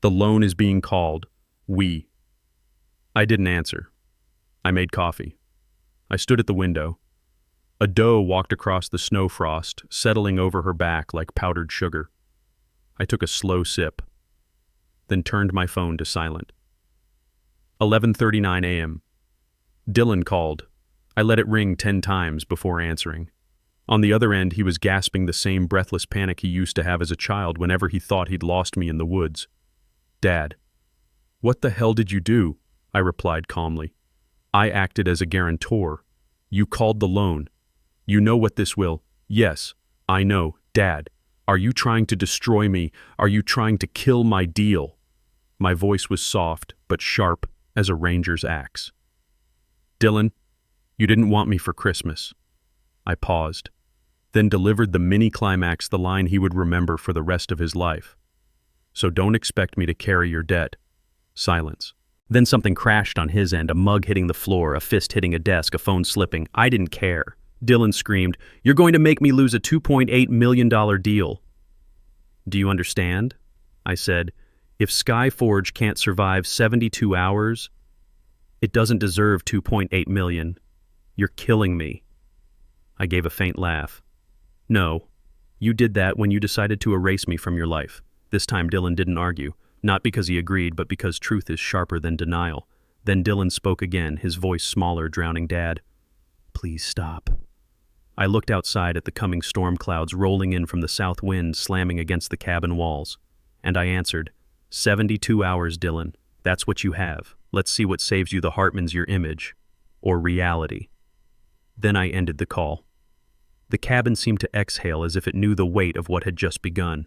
The loan is being called. I didn't answer. I made coffee. I stood at the window. A doe walked across the snow frost, settling over her back like powdered sugar. I took a slow sip, then turned my phone to silent. 11:39 a.m. Dylan called. I let it ring 10 times before answering. On the other end, he was gasping the same breathless panic he used to have as a child whenever he thought he'd lost me in the woods. Dad. What the hell did you do? I replied calmly. I acted as a guarantor. You called the loan. You know what this will. Yes, I know. Dad, are you trying to destroy me? Are you trying to kill my deal? My voice was soft but sharp as a ranger's axe. Dylan, you didn't want me for Christmas. I paused, then delivered the mini-climax, the line he would remember for the rest of his life. So don't expect me to carry your debt. Silence. Then something crashed on his end, a mug hitting the floor, a fist hitting a desk, a phone slipping. I didn't care. Dylan screamed, "You're going to make me lose a $2.8 million deal." Do you understand? I said. If Skyforge can't survive 72 hours, it doesn't deserve $2.8 million. You're killing me. I gave a faint laugh. No, you did that when you decided to erase me from your life. This time Dylan didn't argue, not because he agreed, but because truth is sharper than denial. Then Dylan spoke again, his voice smaller, drowning. Dad, please stop. I looked outside at the coming storm clouds rolling in from the south wind, slamming against the cabin walls. And I answered, 72 hours, Dylan. That's what you have. Let's see what saves you, the Hartmans, your image, or reality. Then I ended the call. The cabin seemed to exhale as if it knew the weight of what had just begun,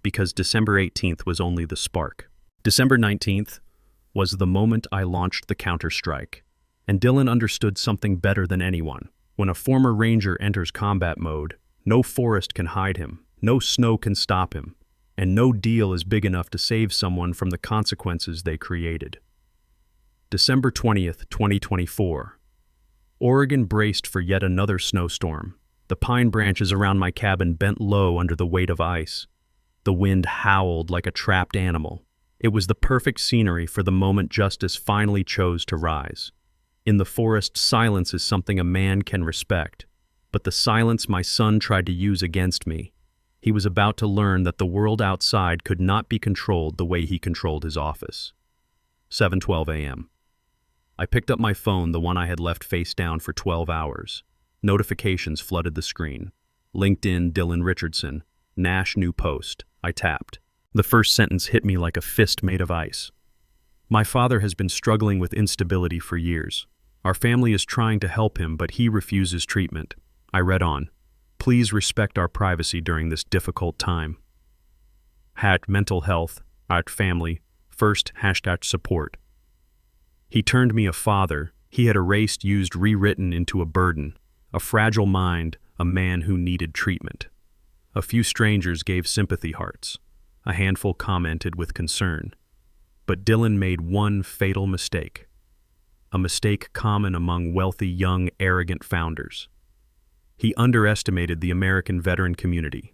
because December 18th was only the spark. December 19th was the moment I launched the counter-strike, and Dylan understood something better than anyone. When a former ranger enters combat mode, no forest can hide him, no snow can stop him, and no deal is big enough to save someone from the consequences they created. December 20th, 2024. Oregon braced for yet another snowstorm. The pine branches around my cabin bent low under the weight of ice. The wind howled like a trapped animal. It was the perfect scenery for the moment justice finally chose to rise. In the forest, silence is something a man can respect, but the silence my son tried to use against me. He was about to learn that the world outside could not be controlled the way he controlled his office. 7:12 a.m. I picked up my phone, the one I had left face down for 12 hours. Notifications flooded the screen. LinkedIn, Dylan Richardson. Nash new post. I tapped. The first sentence hit me like a fist made of ice. My father has been struggling with instability for years. Our family is trying to help him, but he refuses treatment. I read on. Please respect our privacy during this difficult time. Mental health, family, first #support. He turned me a father. He had erased, used, rewritten into a burden, a fragile mind, a man who needed treatment. A few strangers gave sympathy hearts. A handful commented with concern. But Dylan made one fatal mistake. A mistake common among wealthy, young, arrogant founders. He underestimated the American veteran community.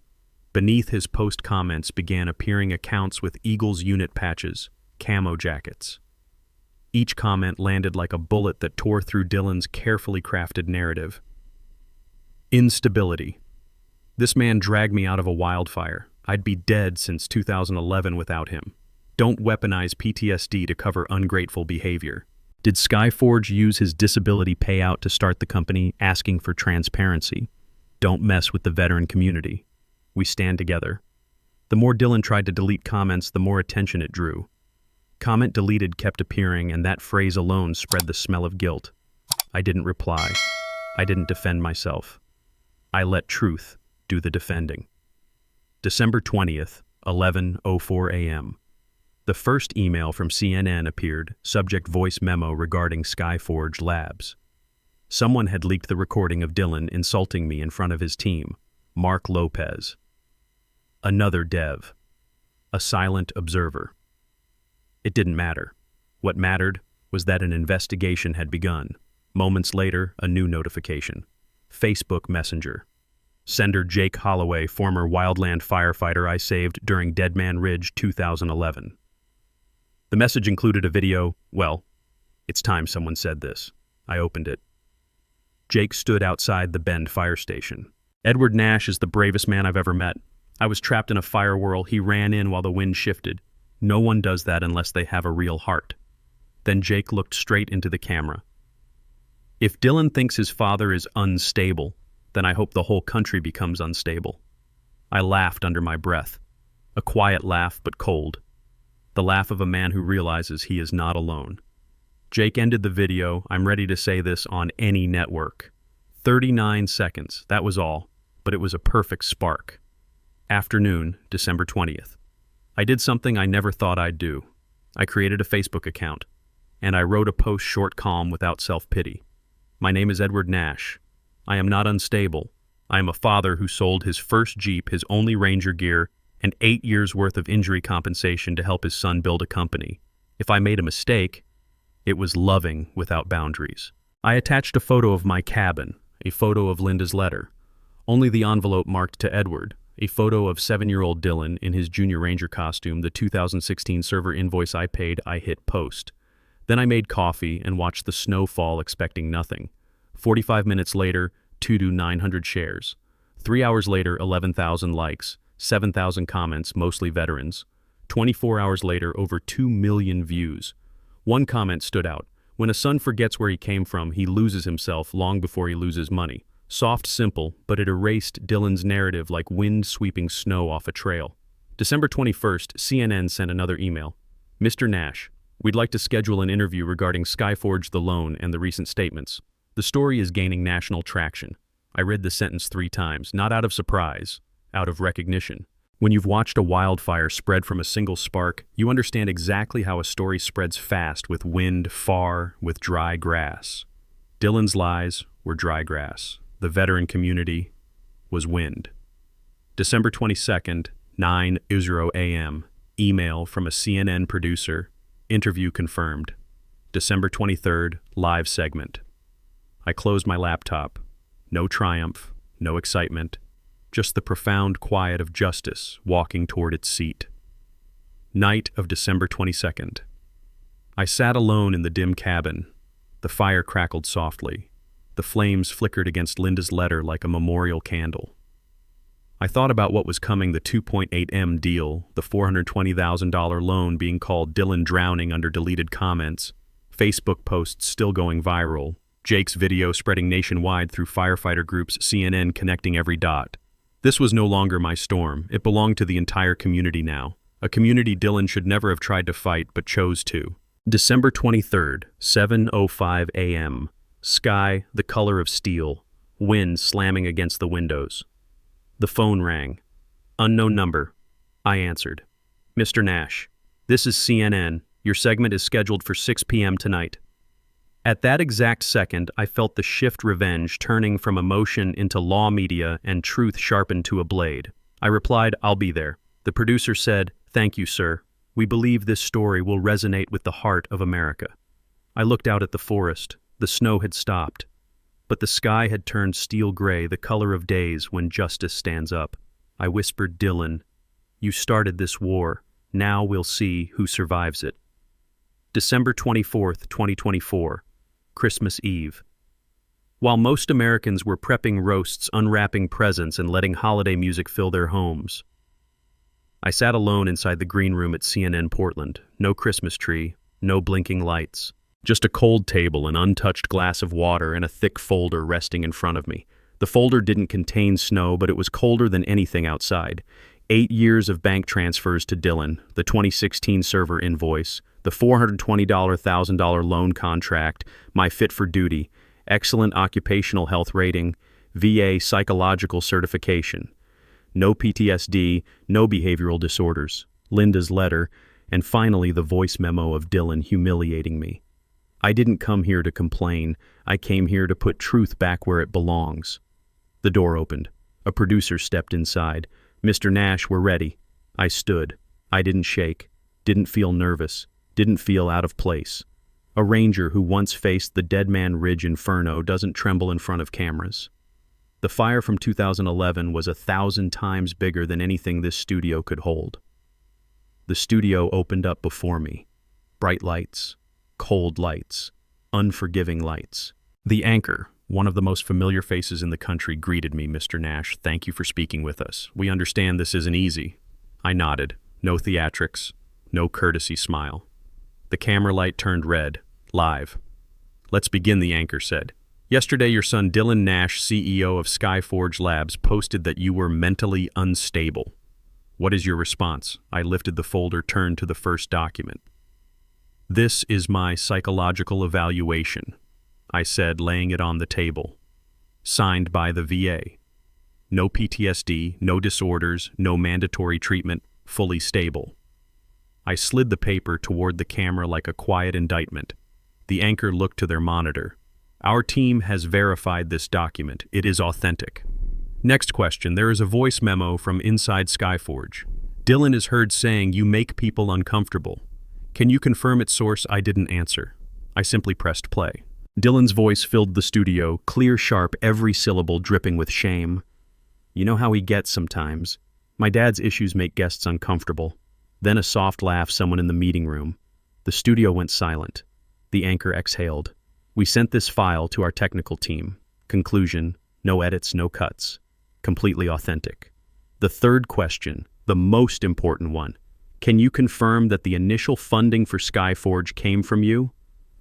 Beneath his post comments began appearing accounts with Eagles unit patches, camo jackets. Each comment landed like a bullet that tore through Dylan's carefully crafted narrative. Instability. This man dragged me out of a wildfire. I'd be dead since 2011 without him. Don't weaponize PTSD to cover ungrateful behavior. Did Skyforge use his disability payout to start the company, asking for transparency? Don't mess with the veteran community. We stand together. The more Dylan tried to delete comments, the more attention it drew. Comment deleted kept appearing, and that phrase alone spread the smell of guilt. I didn't reply. I didn't defend myself. I let truth do the defending. December 20th, 11:04 a.m. The first email from CNN appeared, subject voice memo regarding Skyforge Labs. Someone had leaked the recording of Dylan insulting me in front of his team, Mark Lopez. Another dev. A silent observer. It didn't matter. What mattered was that an investigation had begun. Moments later, a new notification. Facebook Messenger. Sender Jake Holloway, former wildland firefighter I saved during Deadman Ridge 2011. The message included a video. Well, it's time someone said this. I opened it. Jake stood outside the Bend fire station. Edward Nash is the bravest man I've ever met. I was trapped in a fire whirl. He ran in while the wind shifted. No one does that unless they have a real heart. Then Jake looked straight into the camera. If Dylan thinks his father is unstable, then I hope the whole country becomes unstable. I laughed under my breath. A quiet laugh, but cold. The laugh of a man who realizes he is not alone. Jake ended the video. I'm ready to say this on any network. 39 seconds, that was all, but it was a perfect spark. Afternoon, December 20th. I did something I never thought I'd do. I created a Facebook account, and I wrote a post short, calm, without self-pity. My name is Edward Nash. I am not unstable. I am a father who sold his first Jeep, his only Ranger gear, and 8 years' worth of injury compensation to help his son build a company. If I made a mistake, it was loving without boundaries. I attached a photo of my cabin, a photo of Linda's letter, only the envelope marked to Edward, a photo of 7-year-old Dylan in his Junior Ranger costume, the 2016 server invoice I paid. I hit post. Then I made coffee and watched the snow fall, expecting nothing. 45 minutes later, 900 shares. 3 hours later, 11,000 likes, 7,000 comments, mostly veterans. 24 hours later, over 2 million views. One comment stood out. When a son forgets where he came from, he loses himself long before he loses money. Soft, simple, but it erased Dylan's narrative like wind sweeping snow off a trail. December 21st, CNN sent another email. Mr. Nash, we'd like to schedule an interview regarding Skyforge the loan and the recent statements. The story is gaining national traction. I read the sentence 3 times, not out of surprise, out of recognition. When you've watched a wildfire spread from a single spark, you understand exactly how a story spreads fast with wind, far, with dry grass. Dylan's lies were dry grass. The veteran community was wind. December 22nd, 9:00 a.m. Email from a CNN producer. Interview confirmed. December 23rd, live segment. I closed my laptop. No triumph, no excitement, just the profound quiet of justice walking toward its seat. Night of December 22nd. I sat alone in the dim cabin. The fire crackled softly. The flames flickered against Linda's letter like a memorial candle. I thought about what was coming, the 2.8M deal, the $420,000 loan being called Dylan drowning under deleted comments, Facebook posts still going viral, Jake's video spreading nationwide through firefighter groups, CNN connecting every dot. This was no longer my storm. It belonged to the entire community now. A community Dylan should never have tried to fight, but chose to. December 23rd, 7:05 a.m. Sky, the color of steel. Wind slamming against the windows. The phone rang. Unknown number. I answered. Mr. Nash, this is CNN. Your segment is scheduled for 6 p.m. tonight. At that exact second, I felt the shift revenge turning from emotion into law media and truth sharpened to a blade. I replied, I'll be there. The producer said, thank you, sir. We believe this story will resonate with the heart of America. I looked out at the forest. The snow had stopped, but the sky had turned steel gray, the color of days when justice stands up. I whispered, Dylan, you started this war. Now we'll see who survives it. December 24th, 2024, Christmas Eve. While most Americans were prepping roasts, unwrapping presents, and letting holiday music fill their homes, I sat alone inside the green room at CNN Portland. No Christmas tree, no blinking lights. Just a cold table, an untouched glass of water, and a thick folder resting in front of me. The folder didn't contain snow, but it was colder than anything outside. 8 years of bank transfers to Dylan, the 2016 server invoice, the $420,000 loan contract, my fit for duty, excellent occupational health rating, VA psychological certification. No PTSD, no behavioral disorders, Linda's letter, and finally the voice memo of Dylan humiliating me. I didn't come here to complain. I came here to put truth back where it belongs. The door opened. A producer stepped inside. "Mr. Nash, we're ready." I stood. I didn't shake, didn't feel nervous, didn't feel out of place. A ranger who once faced the Dead Man Ridge Inferno doesn't tremble in front of cameras. The fire from 2011 was 1,000 times bigger than anything this studio could hold. The studio opened up before me. Bright lights, cold lights, unforgiving lights. The anchor, one of the most familiar faces in the country, greeted me. "Mr. Nash, thank you for speaking with us. We understand this isn't easy." I nodded. No theatrics, no courtesy smile. The camera light turned red. Live. "Let's begin," the anchor said. "Yesterday, your son Dylan Nash, CEO of Skyforge Labs, posted that you were mentally unstable. What is your response?" I lifted the folder, turned to the first document. "This is my psychological evaluation," I said, laying it on the table. "Signed by the VA. No PTSD, no disorders, no mandatory treatment, fully stable." I slid the paper toward the camera like a quiet indictment. The anchor looked to their monitor. "Our team has verified this document. It is authentic." Next question. There is a voice memo from inside Skyforge. "Dylan is heard saying you make people uncomfortable. Can you confirm its source?" I didn't answer. I simply pressed play. Dylan's voice filled the studio, clear, sharp, every syllable dripping with shame. "You know how he gets sometimes. My dad's issues make guests uncomfortable." Then a soft laugh, someone in the meeting room. The studio went silent. The anchor exhaled. "We sent this file to our technical team. Conclusion, no edits, no cuts. Completely authentic." The third question, the most important one. "Can you confirm that the initial funding for Skyforge came from you?"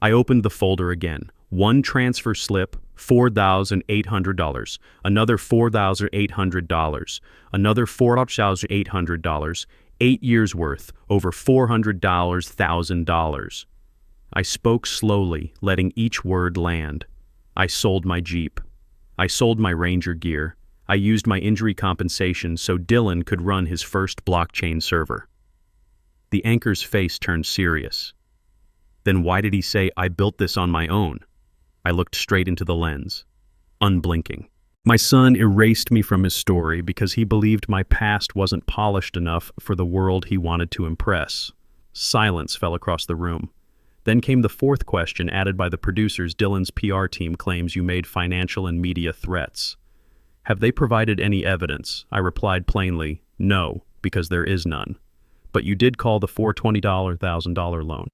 I opened the folder again. One transfer slip, $4,800. Another $4,800. Another $4,800. 8 years worth, over $400,000. I spoke slowly, letting each word land. I sold my Jeep. I sold my Ranger gear. I used my injury compensation so Dylan could run his first blockchain server. The anchor's face turned serious. "Then why did he say I built this on my own?" I looked straight into the lens, unblinking. My son erased me from his story because he believed my past wasn't polished enough for the world he wanted to impress. Silence fell across the room. Then came the fourth question added by the producers. "Dylan's PR team claims you made financial and media threats. Have they provided any evidence?" I replied plainly, "No, because there is none. But you did call the $420,000 loan."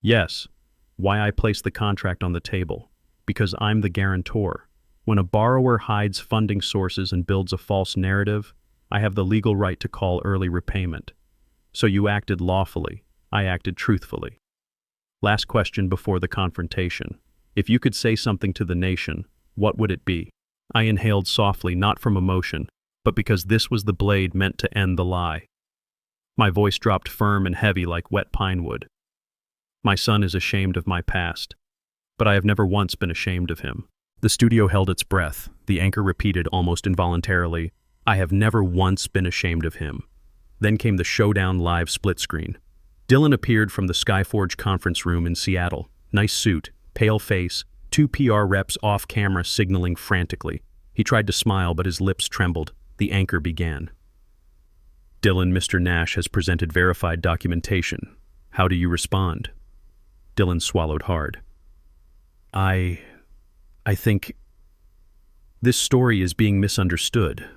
"Yes." "Why I placed the contract on the table?" "Because I'm the guarantor. When a borrower hides funding sources and builds a false narrative, I have the legal right to call early repayment. So you acted lawfully. I acted truthfully." Last question before the confrontation. "If you could say something to the nation, what would it be?" I inhaled softly, not from emotion, but because this was the blade meant to end the lie. My voice dropped firm and heavy like wet pine wood. "My son is ashamed of my past, but I have never once been ashamed of him." The studio held its breath. The anchor repeated almost involuntarily, "I have never once been ashamed of him." Then came the showdown live split screen. Dylan appeared from the Skyforge conference room in Seattle. Nice suit, pale face, 2 PR reps off camera signaling frantically. He tried to smile, but his lips trembled. The anchor began. "Dylan, Mr. Nash has presented verified documentation. How do you respond?" Dylan swallowed hard. I think this story is being misunderstood."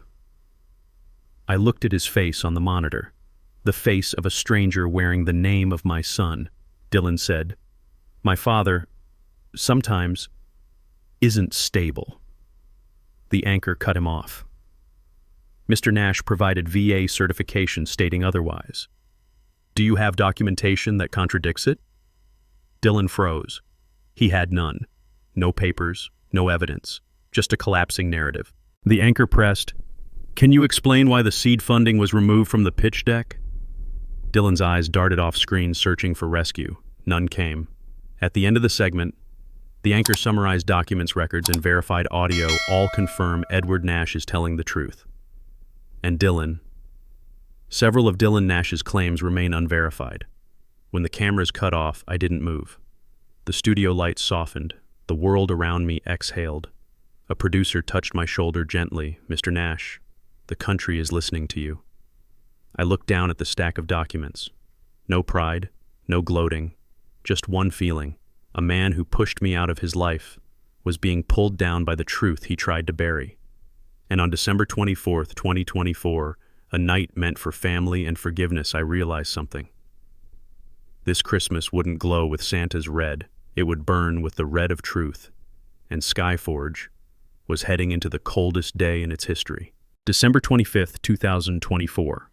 I looked at his face on the monitor. The face of a stranger wearing the name of my son. Dylan said, "My father, sometimes, isn't stable." The anchor cut him off. Mr. Nash provided VA certification stating otherwise. Do you have documentation that contradicts it? Dylan froze. He had none. No papers, no evidence, just a collapsing narrative. The anchor pressed, "Can you explain why the seed funding was removed from the pitch deck?" Dylan's eyes darted off screen searching for rescue. None came. At the end of the segment, the anchor summarized documents, records, and verified audio all confirm Edward Nash is telling the truth. And Dylan. Several of Dylan Nash's claims remain unverified. When the cameras cut off, I didn't move. The studio lights softened. The world around me exhaled. A producer touched my shoulder gently. "Mr. Nash, the country is listening to you." I looked down at the stack of documents. No pride, no gloating, just one feeling. A man who pushed me out of his life was being pulled down by the truth he tried to bury. And on December 24th, 2024, a night meant for family and forgiveness, I realized something. This Christmas wouldn't glow with Santa's red. It would burn with the red of truth. And Skyforge was heading into the coldest day in its history. December 25th, 2024.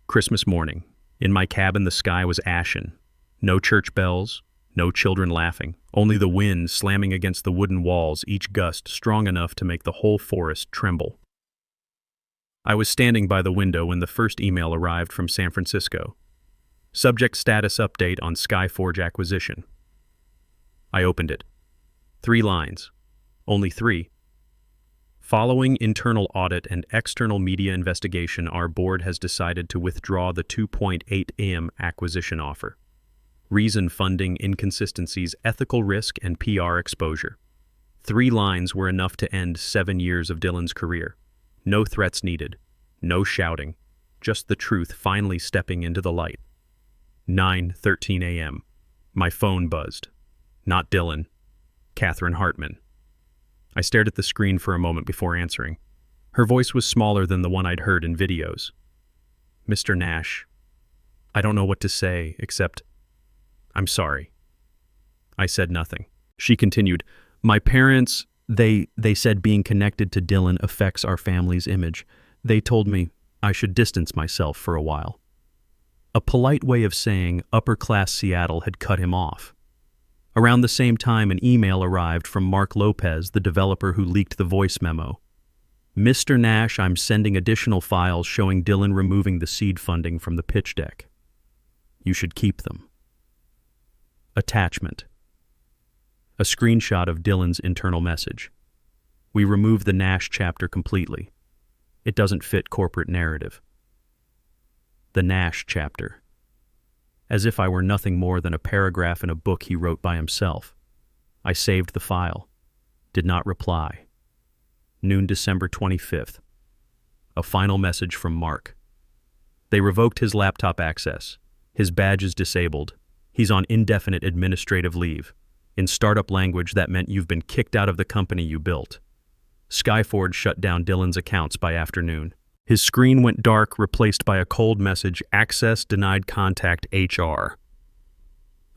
Christmas morning. In my cabin, the sky was ashen. No church bells, no children laughing, only the wind slamming against the wooden walls, each gust strong enough to make the whole forest tremble. I was standing by the window when the first email arrived from San Francisco. Subject status update on Skyforge acquisition. I opened it. 3 lines. Only 3. Following internal audit and external media investigation, our board has decided to withdraw the $2.8 million acquisition offer. Reason: funding inconsistencies, ethical risk, and PR exposure. 3 lines were enough to end 7 years of Dylan's career. No threats needed. No shouting. Just the truth finally stepping into the light. 9:13 a.m. My phone buzzed. Not Dylan. Catherine Hartman. I stared at the screen for a moment before answering. Her voice was smaller than the one I'd heard in videos. "Mr. Nash, I don't know what to say, except, I'm sorry." I said nothing. She continued, "My parents, they said being connected to Dylan affects our family's image. They told me I should distance myself for a while." A polite way of saying upper-class Seattle had cut him off. Around the same time, an email arrived from Mark Lopez, the developer who leaked the voice memo. "Mr. Nash, I'm sending additional files showing Dylan removing the seed funding from the pitch deck. You should keep them." Attachment. A screenshot of Dylan's internal message. "We removed the Nash chapter completely. It doesn't fit corporate narrative." The Nash chapter. As if I were nothing more than a paragraph in a book he wrote by himself. I saved the file. Did not reply. Noon, December 25th. A final message from Mark. They revoked his laptop access. His badge is disabled. He's on indefinite administrative leave. In startup language, that meant you've been kicked out of the company you built. Skyforge shut down Dylan's accounts by afternoon. His screen went dark, replaced by a cold message, "Access denied, contact HR."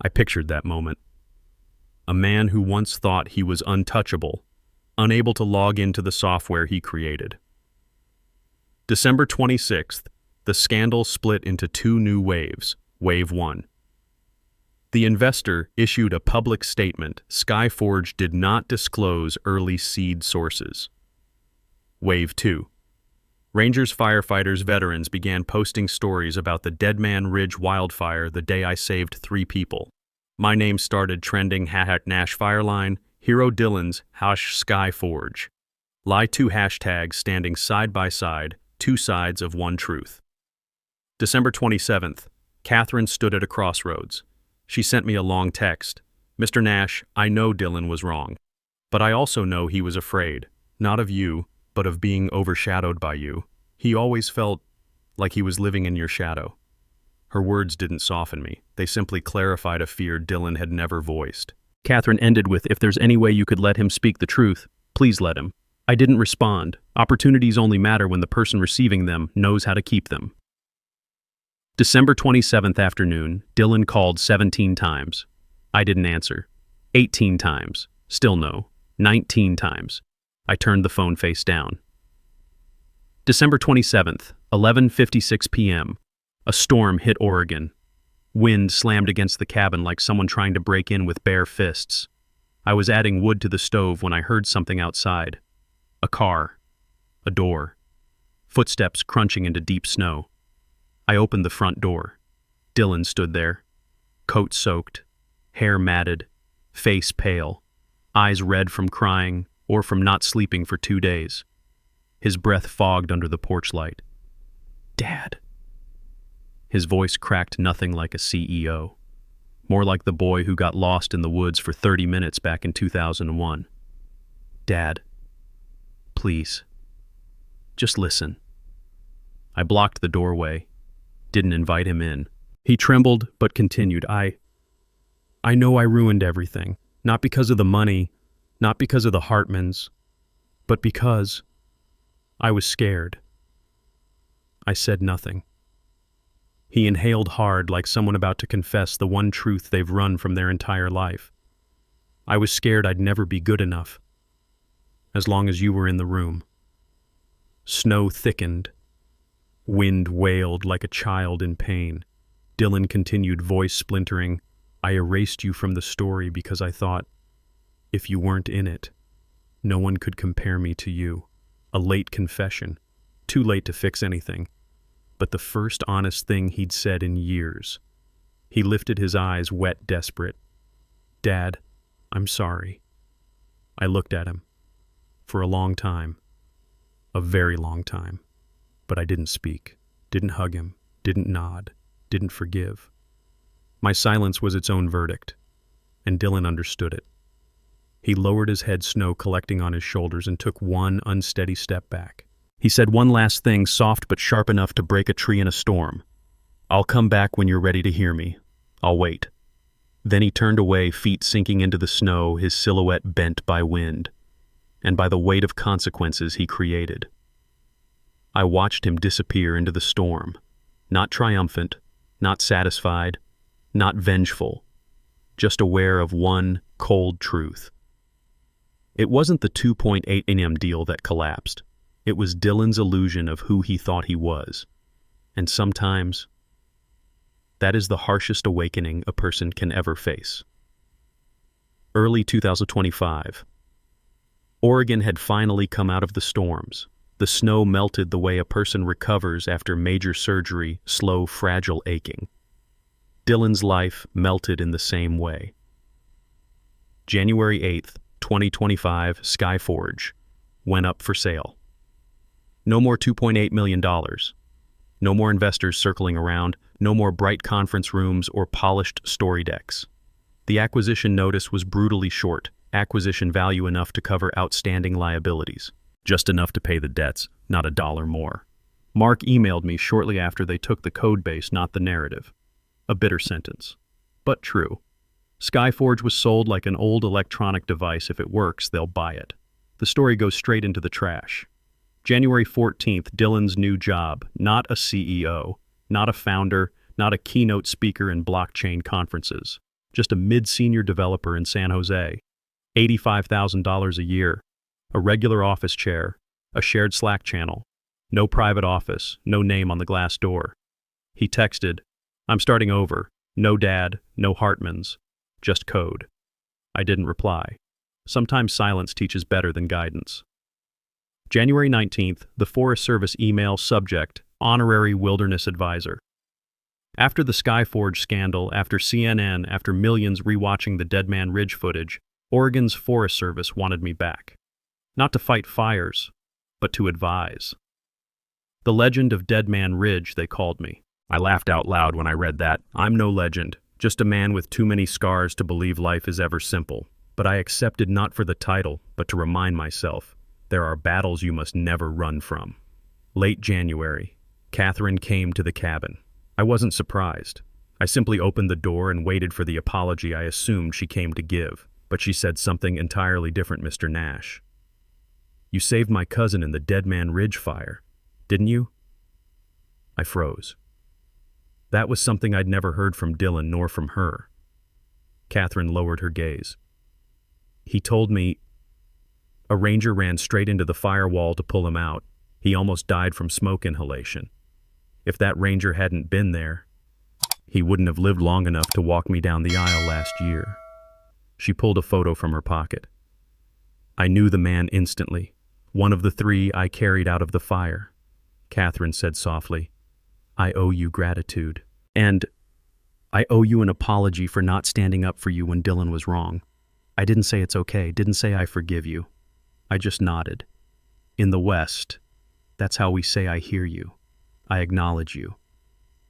I pictured that moment. A man who once thought he was untouchable, unable to log into the software he created. December 26th, the scandal split into 2 new waves. Wave 1. The investor issued a public statement. Skyforge did not disclose early seed sources. Wave 2. Rangers, firefighters, veterans began posting stories about the Dead Man Ridge wildfire the day I saved 3 people. My name started trending #Nash Fireline, Hero Dylan's #Skyforge. Lie 2 hashtags standing side by side, 2 sides of one truth. December 27th, Catherine stood at a crossroads. She sent me a long text. "Mr. Nash, I know Dylan was wrong, but I also know he was afraid, not of you, but of being overshadowed by you. He always felt like he was living in your shadow." Her words didn't soften me. They simply clarified a fear Dylan had never voiced. Catherine ended with, "If there's any way you could let him speak the truth, please let him." I didn't respond. Opportunities only matter when the person receiving them knows how to keep them. December 27th afternoon, Dylan called 17 times. I didn't answer. 18 times. Still no. 19 times. I turned the phone face down. December 27th, 11:56 p.m. A storm hit Oregon. Wind slammed against the cabin like someone trying to break in with bare fists. I was adding wood to the stove when I heard something outside. A car. A door. Footsteps crunching into deep snow. I opened the front door. Dylan stood there. Coat soaked. Hair matted. Face pale. Eyes red from crying or from not sleeping for 2 days. His breath fogged under the porch light. "Dad." His voice cracked nothing like a CEO. More like the boy who got lost in the woods for 30 minutes back in 2001. "Dad, please, just listen." I blocked the doorway, didn't invite him in. He trembled but continued. I know I ruined everything. Not because of the money, not because of the Hartmans, but because I was scared. I said nothing. He inhaled hard like someone about to confess the one truth they've run from their entire life. I was scared I'd never be good enough, as long as you were in the room. Snow thickened. Wind wailed like a child in pain. Dylan continued, voice splintering. I erased you from the story because I thought, if you weren't in it, no one could compare me to you. A late confession. Too late to fix anything. But the first honest thing he'd said in years. He lifted his eyes, wet, desperate. "Dad, I'm sorry." I looked at him. For a long time. A very long time. But I didn't speak. Didn't hug him. Didn't nod. Didn't forgive. My silence was its own verdict. And Dylan understood it. He lowered his head, snow collecting on his shoulders, and took one unsteady step back. He said one last thing, soft but sharp enough to break a tree in a storm. "I'll come back when you're ready to hear me. I'll wait." Then he turned away, feet sinking into the snow, his silhouette bent by wind, and by the weight of consequences he created. I watched him disappear into the storm, not triumphant, not satisfied, not vengeful, just aware of one cold truth. It wasn't the 2.8 million deal that collapsed. It was Dylan's illusion of who he thought he was. And sometimes, that is the harshest awakening a person can ever face. Early 2025. Oregon had finally come out of the storms. The snow melted the way a person recovers after major surgery, slow, fragile aching. Dylan's life melted in the same way. January 8th, 2025, Skyforge went up for sale. No more $2.8 million. No more investors circling around. No more bright conference rooms or polished story decks. The acquisition notice was brutally short. Acquisition value enough to cover outstanding liabilities. Just enough to pay the debts, not a dollar more. Mark emailed me shortly after they took the code base, not the narrative. A bitter sentence, but true. Skyforge was sold like an old electronic device. If it works, they'll buy it. The story goes straight into the trash. January 14th, Dylan's new job. Not a CEO, not a founder, not a keynote speaker in blockchain conferences. Just a mid-senior developer in San Jose. $85,000 a year. A regular office chair. A shared Slack channel. No private office. No name on the glass door. He texted, "I'm starting over. No dad, no Hartmans. Just code." I didn't reply. Sometimes silence teaches better than guidance. January 19th, the Forest Service email, subject, Honorary Wilderness Advisor. After the Skyforge scandal, after CNN, after millions rewatching the Dead Man Ridge footage, Oregon's Forest Service wanted me back. Not to fight fires, but to advise. The legend of Dead Man Ridge, they called me. I laughed out loud when I read that. I'm no legend, just a man with too many scars to believe life is ever simple. But I accepted not for the title, but to remind myself, there are battles you must never run from. Late January, Catherine came to the cabin. I wasn't surprised. I simply opened the door and waited for the apology I assumed she came to give. But she said something entirely different, Mr. Nash. "You saved my cousin in the Dead Man Ridge fire, didn't you?" I froze. That was something I'd never heard from Dylan nor from her. Catherine lowered her gaze. "He told me a ranger ran straight into the firewall to pull him out. He almost died from smoke inhalation. If that ranger hadn't been there, he wouldn't have lived long enough to walk me down the aisle last year. She pulled a photo from her pocket. I knew the man instantly, one of the three I carried out of the fire. Catherine said softly, "I owe you gratitude. And I owe you an apology for not standing up for you when Dylan was wrong. I didn't say it's okay, didn't say I forgive you. I just nodded. In the West, that's how we say I hear you. I acknowledge you."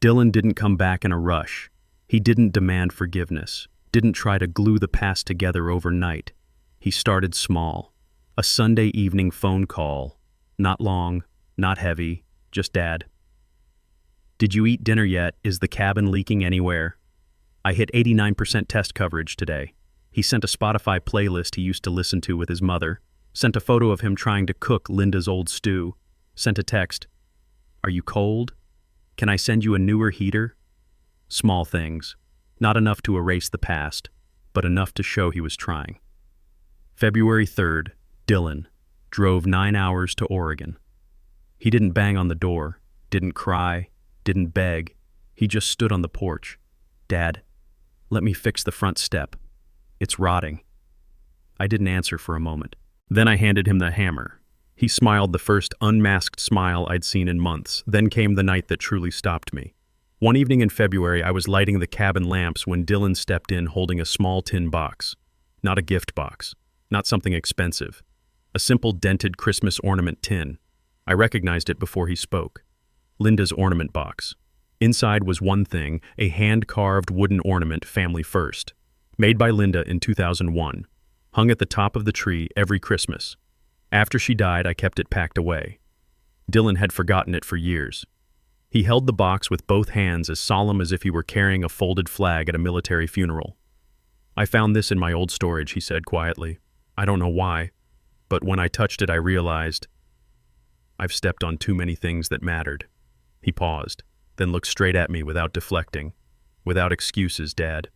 Dylan didn't come back in a rush. He didn't demand forgiveness, didn't try to glue the past together overnight. He started small. A Sunday evening phone call. Not long, not heavy, just Dad. "Did you eat dinner yet? Is the cabin leaking anywhere?" I hit 89% test coverage today. He sent a Spotify playlist he used to listen to with his mother, sent a photo of him trying to cook Linda's old stew, sent a text, "Are you cold? Can I send you a newer heater?" Small things, not enough to erase the past, but enough to show he was trying. February 3rd, Dylan drove 9 hours to Oregon. He didn't bang on the door, didn't cry, didn't beg. He just stood on the porch. "Dad, let me fix the front step. It's rotting." I didn't answer for a moment. Then I handed him the hammer. He smiled, the first unmasked smile I'd seen in months. Then came the night that truly stopped me. One evening in February, I was lighting the cabin lamps when Dylan stepped in holding a small tin box. Not a gift box, not something expensive. A simple dented Christmas ornament tin. I recognized it before he spoke. Linda's ornament box. Inside was one thing, a hand-carved wooden ornament, family first. Made by Linda in 2001. Hung at the top of the tree every Christmas. After she died, I kept it packed away. Dylan had forgotten it for years. He held the box with both hands, as solemn as if he were carrying a folded flag at a military funeral. "I found this in my old storage," he said quietly. "I don't know why, but when I touched it I realized I've stepped on too many things that mattered." He paused, then looked straight at me without deflecting. "Without excuses, Dad.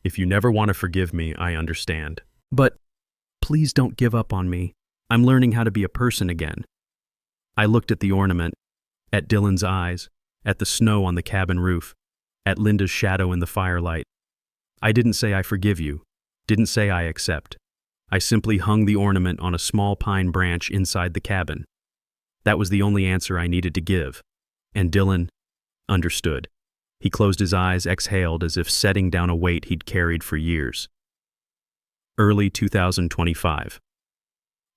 If you never want to forgive me, I understand. But please don't give up on me. I'm learning how to be a person again." I looked at the ornament, at Dylan's eyes, at the snow on the cabin roof, at Linda's shadow in the firelight. I didn't say I forgive you, didn't say I accept. I simply hung the ornament on a small pine branch inside the cabin. That was the only answer I needed to give. And Dylan understood. He closed his eyes, exhaled as if setting down a weight he'd carried for years. Early 2025.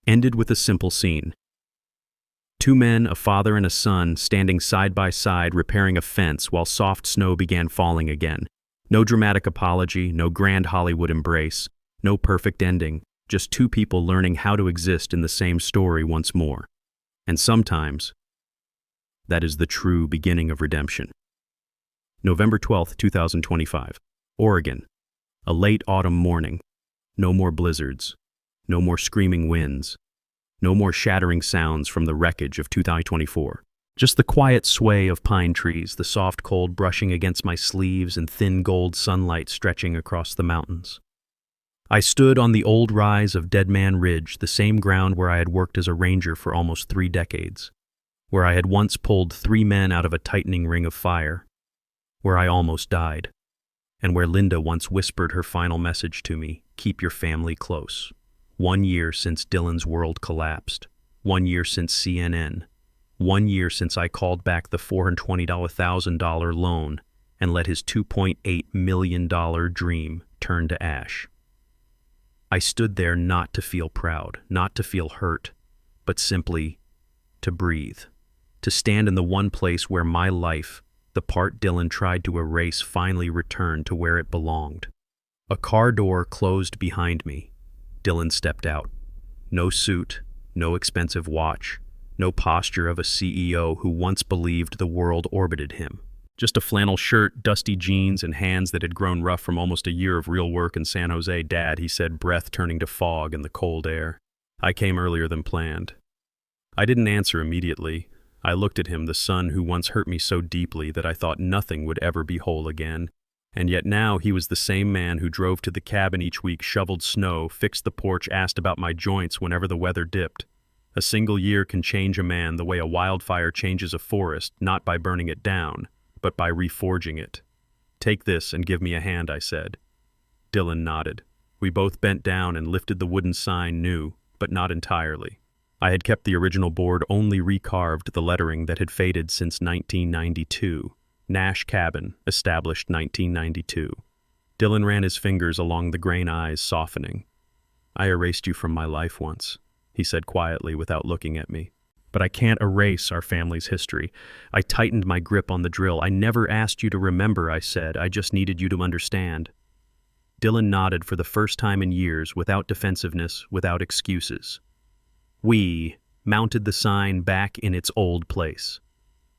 Ended with a simple scene. Two men, a father and a son, standing side by side repairing a fence while soft snow began falling again. No dramatic apology, no grand Hollywood embrace, no perfect ending, just two people learning how to exist in the same story once more. And sometimes, that is the true beginning of redemption. November 12th, 2025. Oregon. A late autumn morning. No more blizzards. No more screaming winds. No more shattering sounds from the wreckage of 2024. Just the quiet sway of pine trees, the soft cold brushing against my sleeves and thin gold sunlight stretching across the mountains. I stood on the old rise of Dead Man Ridge, the same ground where I had worked as a ranger for almost 3 decades, where I had once pulled 3 men out of a tightening ring of fire, where I almost died, and where Linda once whispered her final message to me, "Keep your family close." 1 year since Dylan's world collapsed. 1 year since CNN. 1 year since I called back the $420,000 loan and let his $2.8 million dream turn to ash. I stood there not to feel proud, not to feel hurt, but simply to breathe, to stand in the one place where my life, the part Dylan tried to erase, finally returned to where it belonged. A car door closed behind me. Dylan stepped out. No suit, no expensive watch, no posture of a CEO who once believed the world orbited him. Just a flannel shirt, dusty jeans, and hands that had grown rough from almost a year of real work in San Jose. "Dad," he said, breath turning to fog in the cold air. "I came earlier than planned." I didn't answer immediately. I looked at him, the son who once hurt me so deeply that I thought nothing would ever be whole again. And yet now he was the same man who drove to the cabin each week, shoveled snow, fixed the porch, asked about my joints whenever the weather dipped. A single year can change a man the way a wildfire changes a forest, not by burning it down, but by reforging it. Take this and give me a hand, I said. Dylan nodded. We both bent down and lifted the wooden sign new, but not entirely. I had kept the original board, only recarved the lettering that had faded since 1992. Nash Cabin, established 1992. Dylan ran his fingers along the graying eyes, softening. I erased you from my life once, he said quietly without looking at me. But I can't erase our family's history. I tightened my grip on the drill. I never asked you to remember, I said. I just needed you to understand. Dylan nodded for the first time in years, without defensiveness, without excuses. We mounted the sign back in its old place.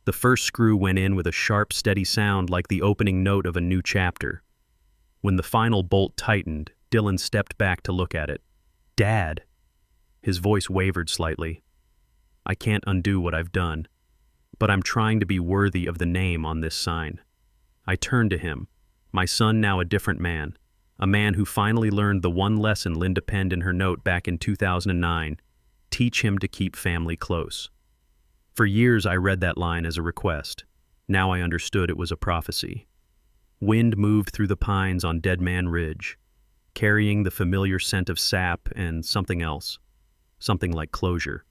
The first screw went in with a sharp, steady sound like the opening note of a new chapter. When the final bolt tightened, Dylan stepped back to look at it. Dad. His voice wavered slightly. I can't undo what I've done, but I'm trying to be worthy of the name on this sign. I turned to him, my son now a different man, a man who finally learned the one lesson Linda penned in her note back in 2009, teach him to keep family close. For years I read that line as a request. Now I understood it was a prophecy. Wind moved through the pines on Dead Man Ridge, carrying the familiar scent of sap and something else, something like closure.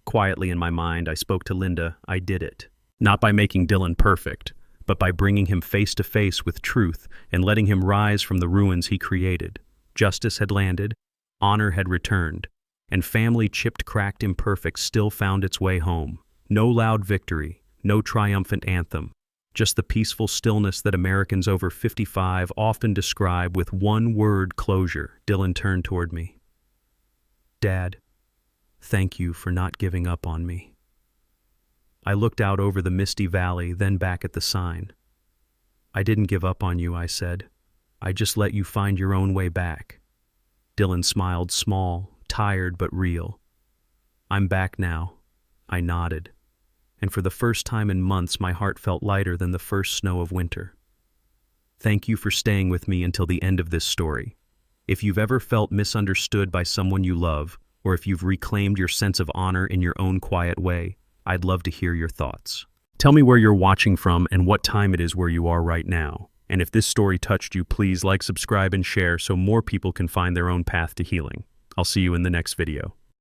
Quietly in my mind, I spoke to Linda. I did it. Not by making Dylan perfect, but by bringing him face to face with truth and letting him rise from the ruins he created. Justice had landed, honor had returned, and family, chipped, cracked, imperfect, still found its way home. No loud victory, no triumphant anthem, just the peaceful stillness that Americans over 55 often describe with one word: closure. Dylan turned toward me. Dad, thank you for not giving up on me. I looked out over the misty valley, then back at the sign. I didn't give up on you, I said. I just let you find your own way back. Dylan smiled, small, tired but real. I'm back now. I nodded. And for the first time in months, my heart felt lighter than the first snow of winter. Thank you for staying with me until the end of this story. If you've ever felt misunderstood by someone you love, or if you've reclaimed your sense of honor in your own quiet way, I'd love to hear your thoughts. Tell me where you're watching from and what time it is where you are right now. And if this story touched you, please like, subscribe, and share so more people can find their own path to healing. I'll see you in the next video.